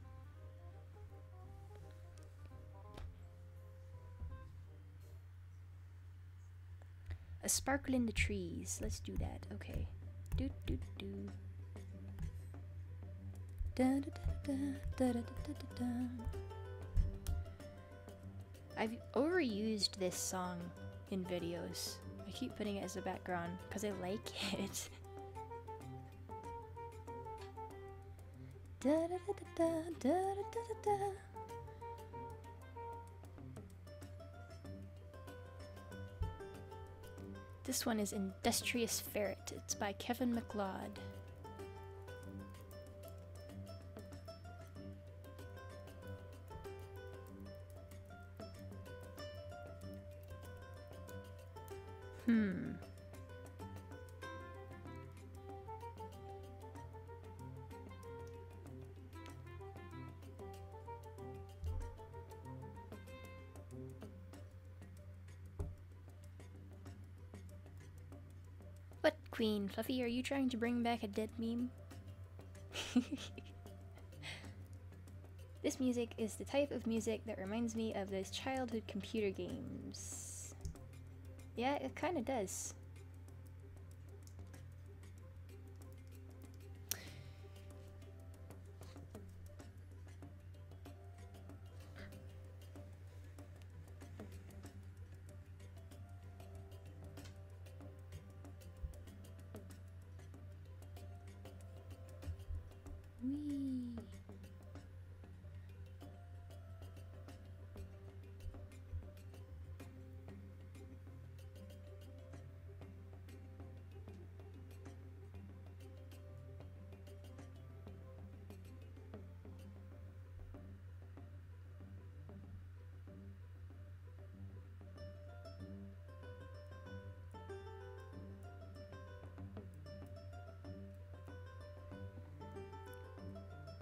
A sparkle in the trees. Let's do that. Okay. Do do do. Da da da da da da da da. I've overused this song in videos. I keep putting it as a background because I like it. Da da da da da da da da. This one is Industrious Ferret. It's by Kevin MacLeod. What, Queen Fluffy, are you trying to bring back a dead meme? This music is the type of music that reminds me of those childhood computer games. Yeah, it kinda does. Whee!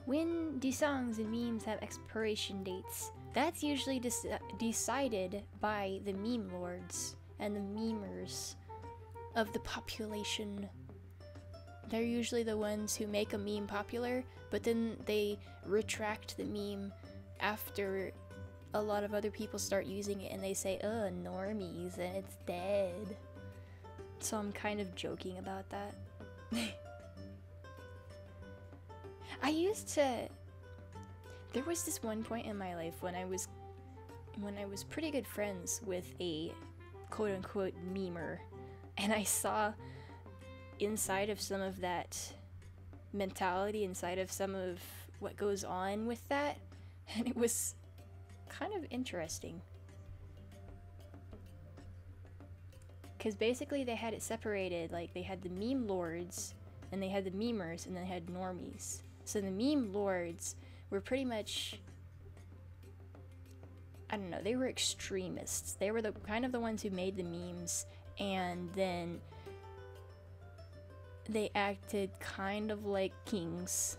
When do songs and memes have expiration dates? That's usually decided by the meme lords and the memers of the population. They're usually the ones who make a meme popular, but then they retract the meme after a lot of other people start using it and they say, "Oh, normies," and it's dead. So I'm kind of joking about that. I used to... There was this one point in my life when I was pretty good friends with a quote-unquote memer, and I saw inside of some of that mentality, inside of some of what goes on with that, and it was kind of interesting. Because basically they had it separated, like they had the meme lords, and they had the memers, and then they had normies. So the meme lords were pretty much, I don't know, they were extremists. They were the kind of the ones who made the memes, and then they acted kind of like kings,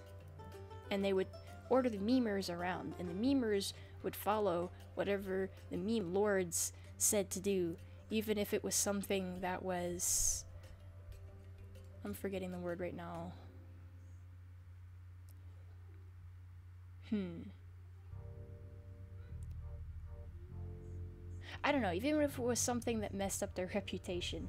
and they would order the memers around, and the memers would follow whatever the meme lords said to do, even if it was something that was, I'm forgetting the word right now. I don't know, even if it was something that messed up their reputation.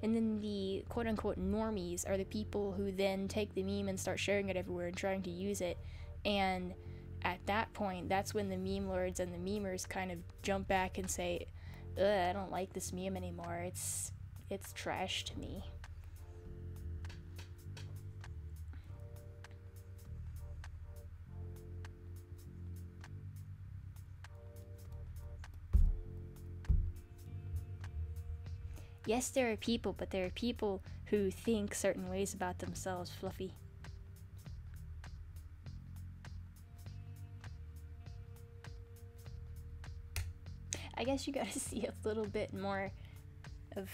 And then the quote-unquote normies are the people who then take the meme and start sharing it everywhere and trying to use it. And at that point, that's when the meme lords and the memers kind of jump back and say, ugh, I don't like this meme anymore. It's trash to me. Yes, there are people, but there are people who think certain ways about themselves, Fluffy. I guess you gotta see a little bit more of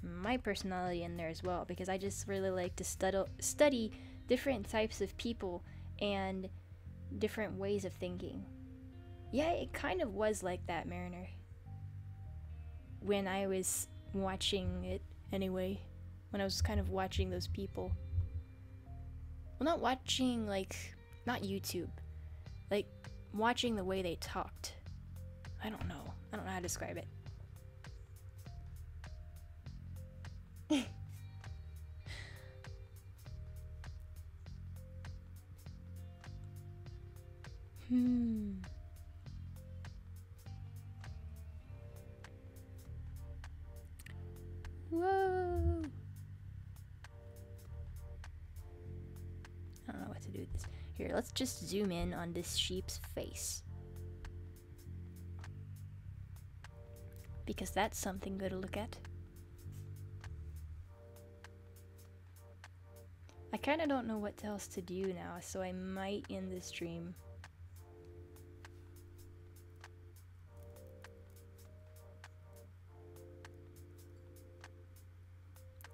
my personality in there as well, because I just really like to study different types of people and different ways of thinking. Yeah, it kind of was like that, Mariner. When I was watching it anyway, when I was kind of watching those people. Well, not watching, like, not YouTube, like watching the way they talked. I don't know how to describe it. Whoa! I don't know what to do with this. Here, let's just zoom in on this sheep's face. Because that's something good to look at. I kind of don't know what else to do now, so I might end the stream.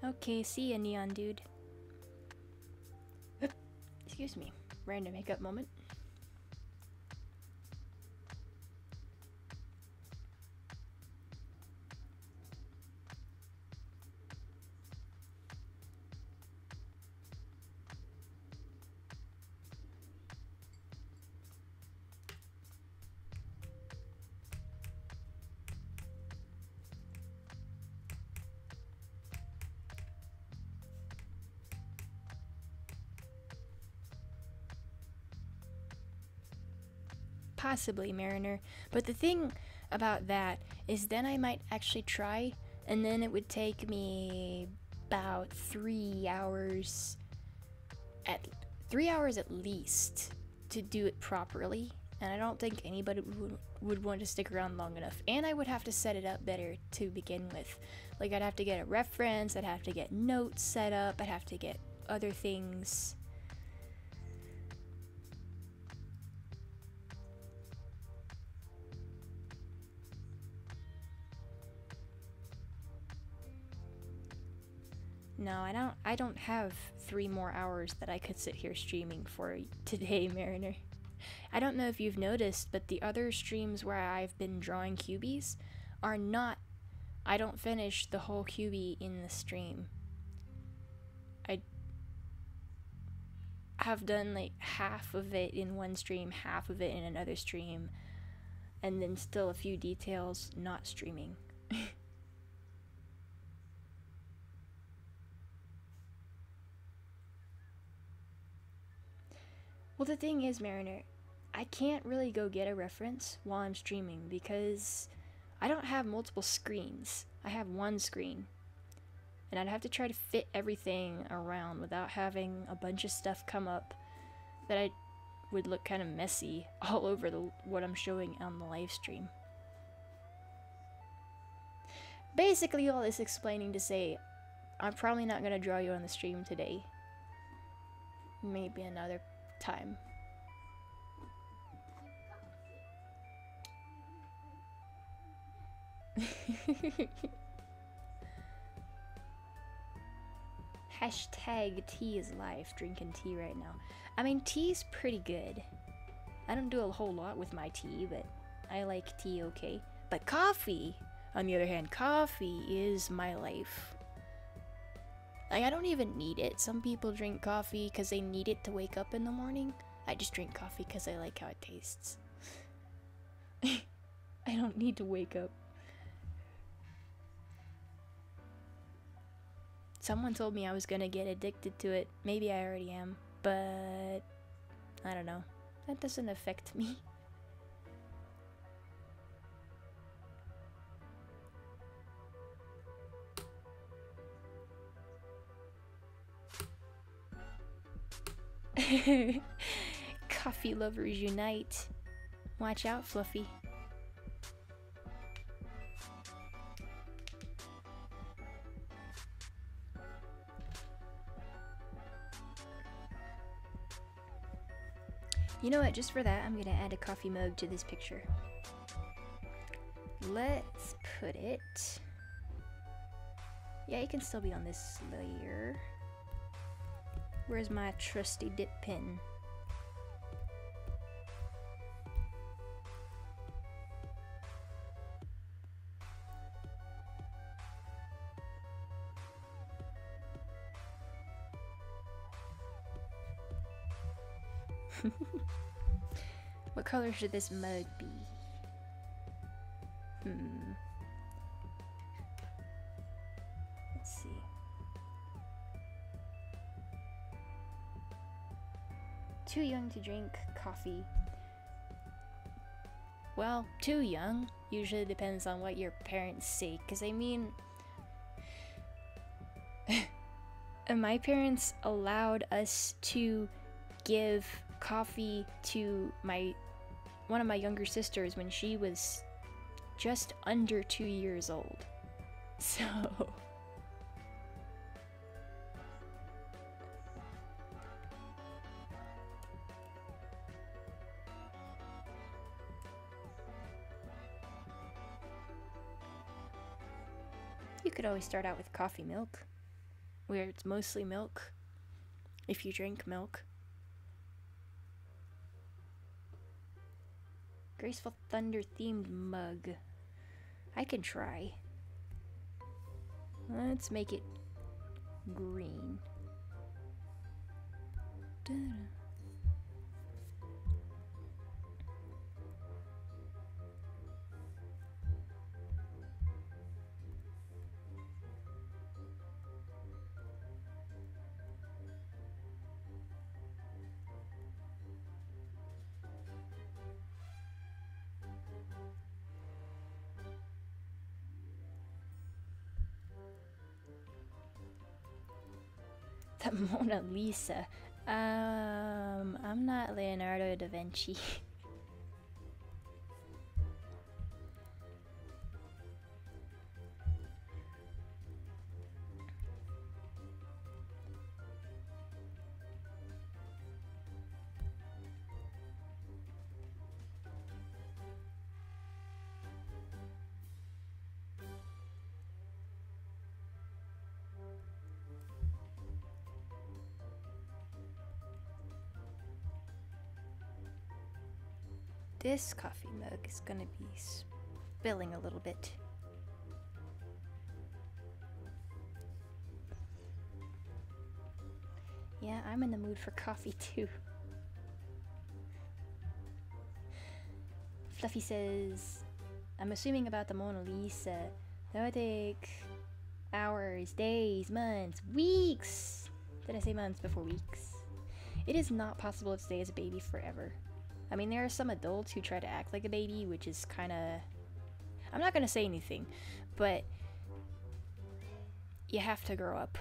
Okay, see ya, Neon Dude. Excuse me, random hiccup moment. Possibly, Mariner. But the thing about that is then I might actually try, and then it would take me about 3 hours at 3 hours at least to do it properly, and I don't think anybody would want to stick around long enough. And I would have to set it up better to begin with. Like, I'd have to get a reference, I'd have to get notes set up, I'd have to get other things. No, I don't have 3 more hours that I could sit here streaming for today, Mariner. I don't know if you've noticed, but the other streams where I've been drawing cubies are not... I don't finish the whole cubie in the stream. I have done like half of it in one stream, half of it in another stream, and then still a few details not streaming. Well, the thing is, Mariner, I can't really go get a reference while I'm streaming because I don't have multiple screens. I have one screen. And I'd have to try to fit everything around without having a bunch of stuff come up that I would look kind of messy all over what I'm showing on the live stream. Basically, all this explaining to say, I'm probably not going to draw you on the stream today. Maybe another time. Hashtag tea is life, drinking tea right now. I mean, tea's pretty good. I don't do a whole lot with my tea, but I like tea okay. But coffee, on the other hand, coffee is my life. Like, I don't even need it. Some people drink coffee because they need it to wake up in the morning. I just drink coffee because I like how it tastes. I don't need to wake up. Someone told me I was gonna get addicted to it. Maybe I already am, but I don't know. That doesn't affect me. Coffee lovers unite. Watch out, Fluffy. You know what, just for that, I'm gonna add a coffee mug to this picture. Let's put it... Yeah, it can still be on this layer. Where's my trusty dip pen? What color should this mug be? Let's see. Too young to drink coffee. Well, too young. Usually depends on what your parents say. Because I mean... my parents allowed us to give coffee to one of my younger sisters when she was just under 2 years old. So you could always start out with coffee milk, where it's mostly milk, if you drink milk. Graceful Thunder themed mug. I can try. Let's make it green. Da-da. The Mona Lisa. I'm not Leonardo da Vinci. This coffee mug is gonna be spilling a little bit. Yeah, I'm in the mood for coffee too. Fluffy says, I'm assuming about the Mona Lisa. That would take hours, days, months, weeks. Did I say months before weeks? It is not possible to stay as a baby forever. I mean, there are some adults who try to act like a baby, which is kind of... I'm not going to say anything, but you have to grow up.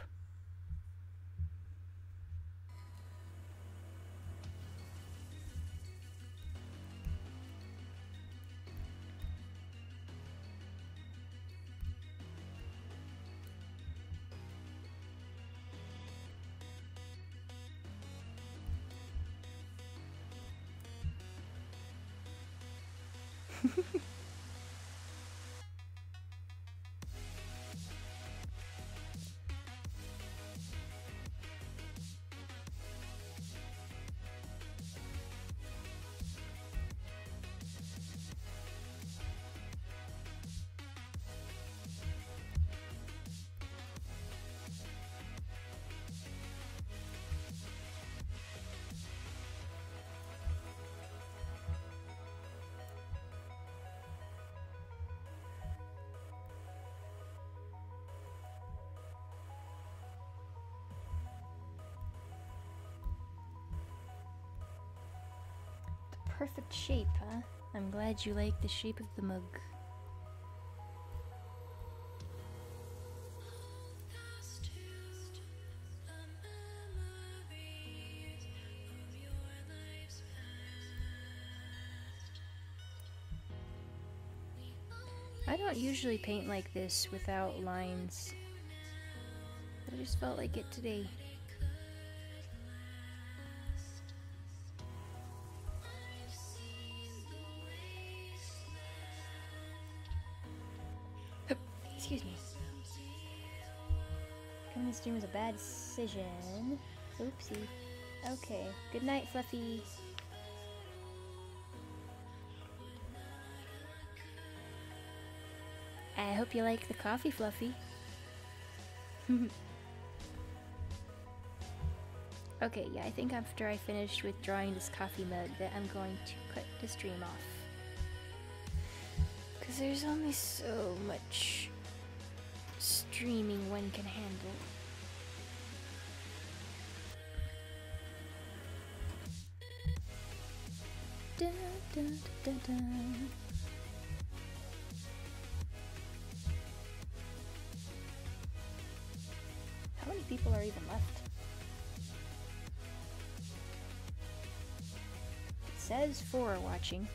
perfect shape, huh? I'm glad you like the shape of the mug. I don't usually paint like this without lines, but I just felt like it today. Excuse me. Coming to stream was a bad decision. Oopsie. Okay. Good night, Fluffy. I hope you like the coffee, Fluffy. Okay, yeah, I think after I finish with drawing this coffee mug that I'm going to cut the stream off. Because there's only so much streaming one can handle. Dun, dun, dun, dun. How many people are even left? It says 4 are watching.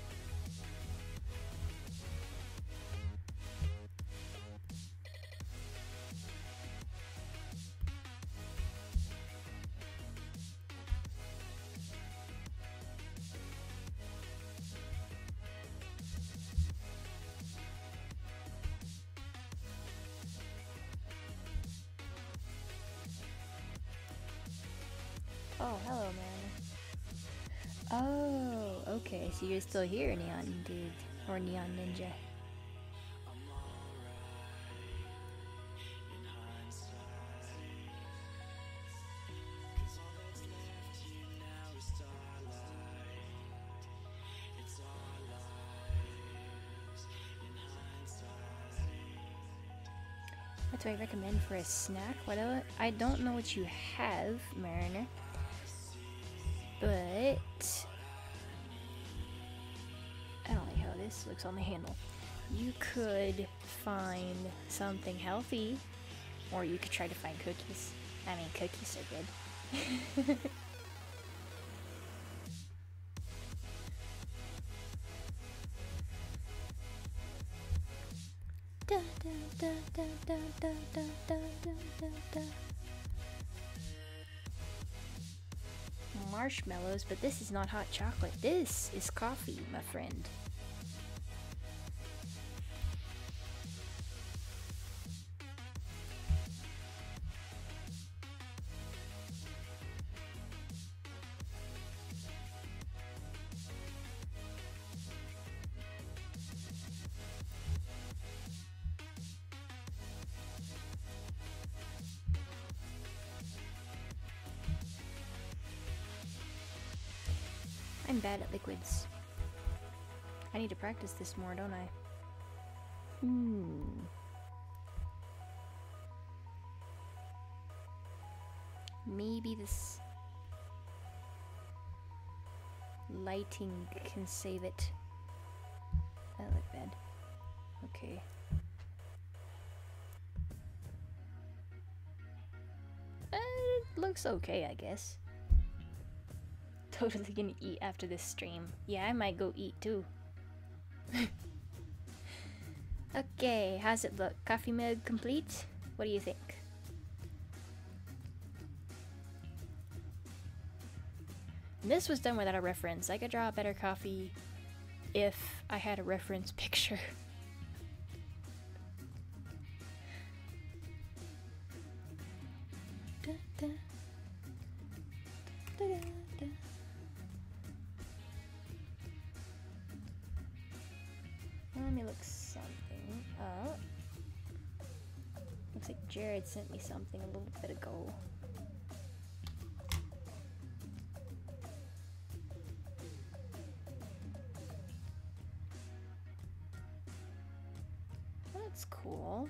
Oh, hello, man. Oh, okay, so you're still here, Neon Dude. Or Neon Ninja. What do I recommend for a snack? What I don't know what you have, Mariner. But I don't like how this looks on the handle. You could find something healthy, or you could try to find cookies. I mean, cookies are good. Da, da, da, da, da, da, da, da, da, da. Marshmallows, but this is not hot chocolate. This is coffee, my friend. I'm bad at liquids. I need to practice this more, don't I? Maybe this lighting can save it. That looked bad. Okay. It looks okay, I guess. Totally gonna eat after this stream. Yeah, I might go eat too. Okay, how's it look? Coffee mug complete? What do you think? This was done without a reference. I could draw a better coffee if I had a reference picture. Da, da. Da, da, da. Let me look something up. Looks like Jared sent me something a little bit ago. That's cool.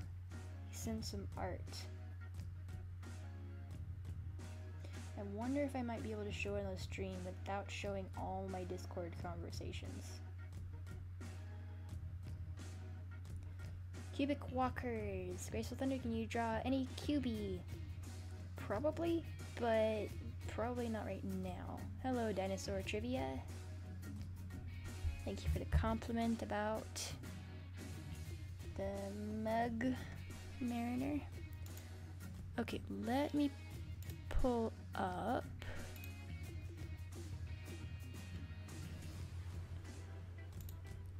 He sent some art. I wonder if I might be able to show it on the stream without showing all my Discord conversations. Cubic Walkers. Graceful Thunder, can you draw any QB? Probably, but probably not right now. Hello, Dinosaur Trivia. Thank you for the compliment about the mug mariner. Okay, let me pull up.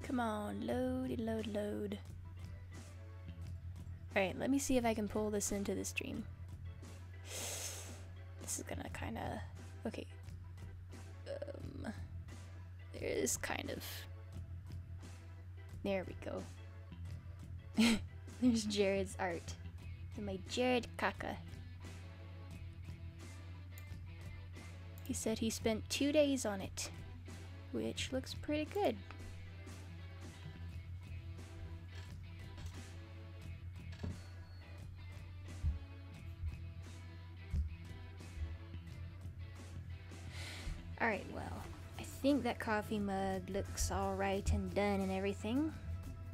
Come on, load, load, load. Alright, let me see if I can pull this into the stream. This is gonna kinda... Okay. There is kind of... There we go. There's Jared's art. My Jared Kaka. He said he spent 2 days on it, which looks pretty good. Alright, well, I think that coffee mug looks alright and done and everything.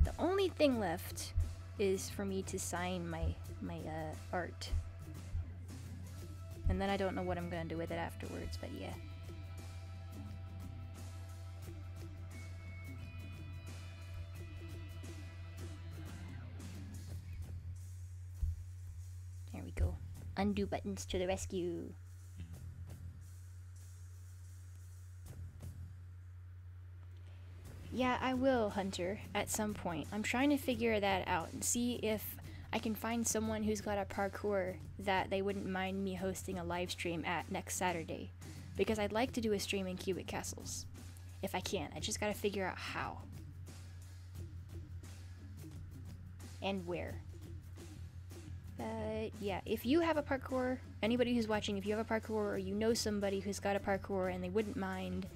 The only thing left is for me to sign my art. And then I don't know what I'm gonna do with it afterwards, but yeah. There we go. Undo buttons to the rescue. Yeah, I will, Hunter, at some point. I'm trying to figure that out and see if I can find someone who's got a parkour that they wouldn't mind me hosting a live stream at next Saturday. Because I'd like to do a stream in Cubic Castles. If I can. I just gotta figure out how. And where. But yeah, if you have a parkour, anybody who's watching, if you have a parkour or you know somebody who's got a parkour and they wouldn't mind,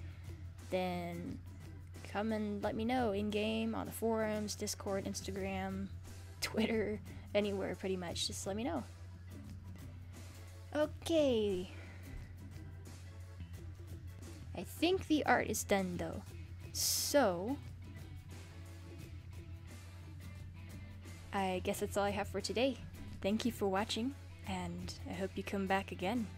then come and let me know in-game, on the forums, Discord, Instagram, Twitter, anywhere pretty much. Just let me know. Okay. I think the art is done though. So, I guess that's all I have for today. Thank you for watching, and I hope you come back again.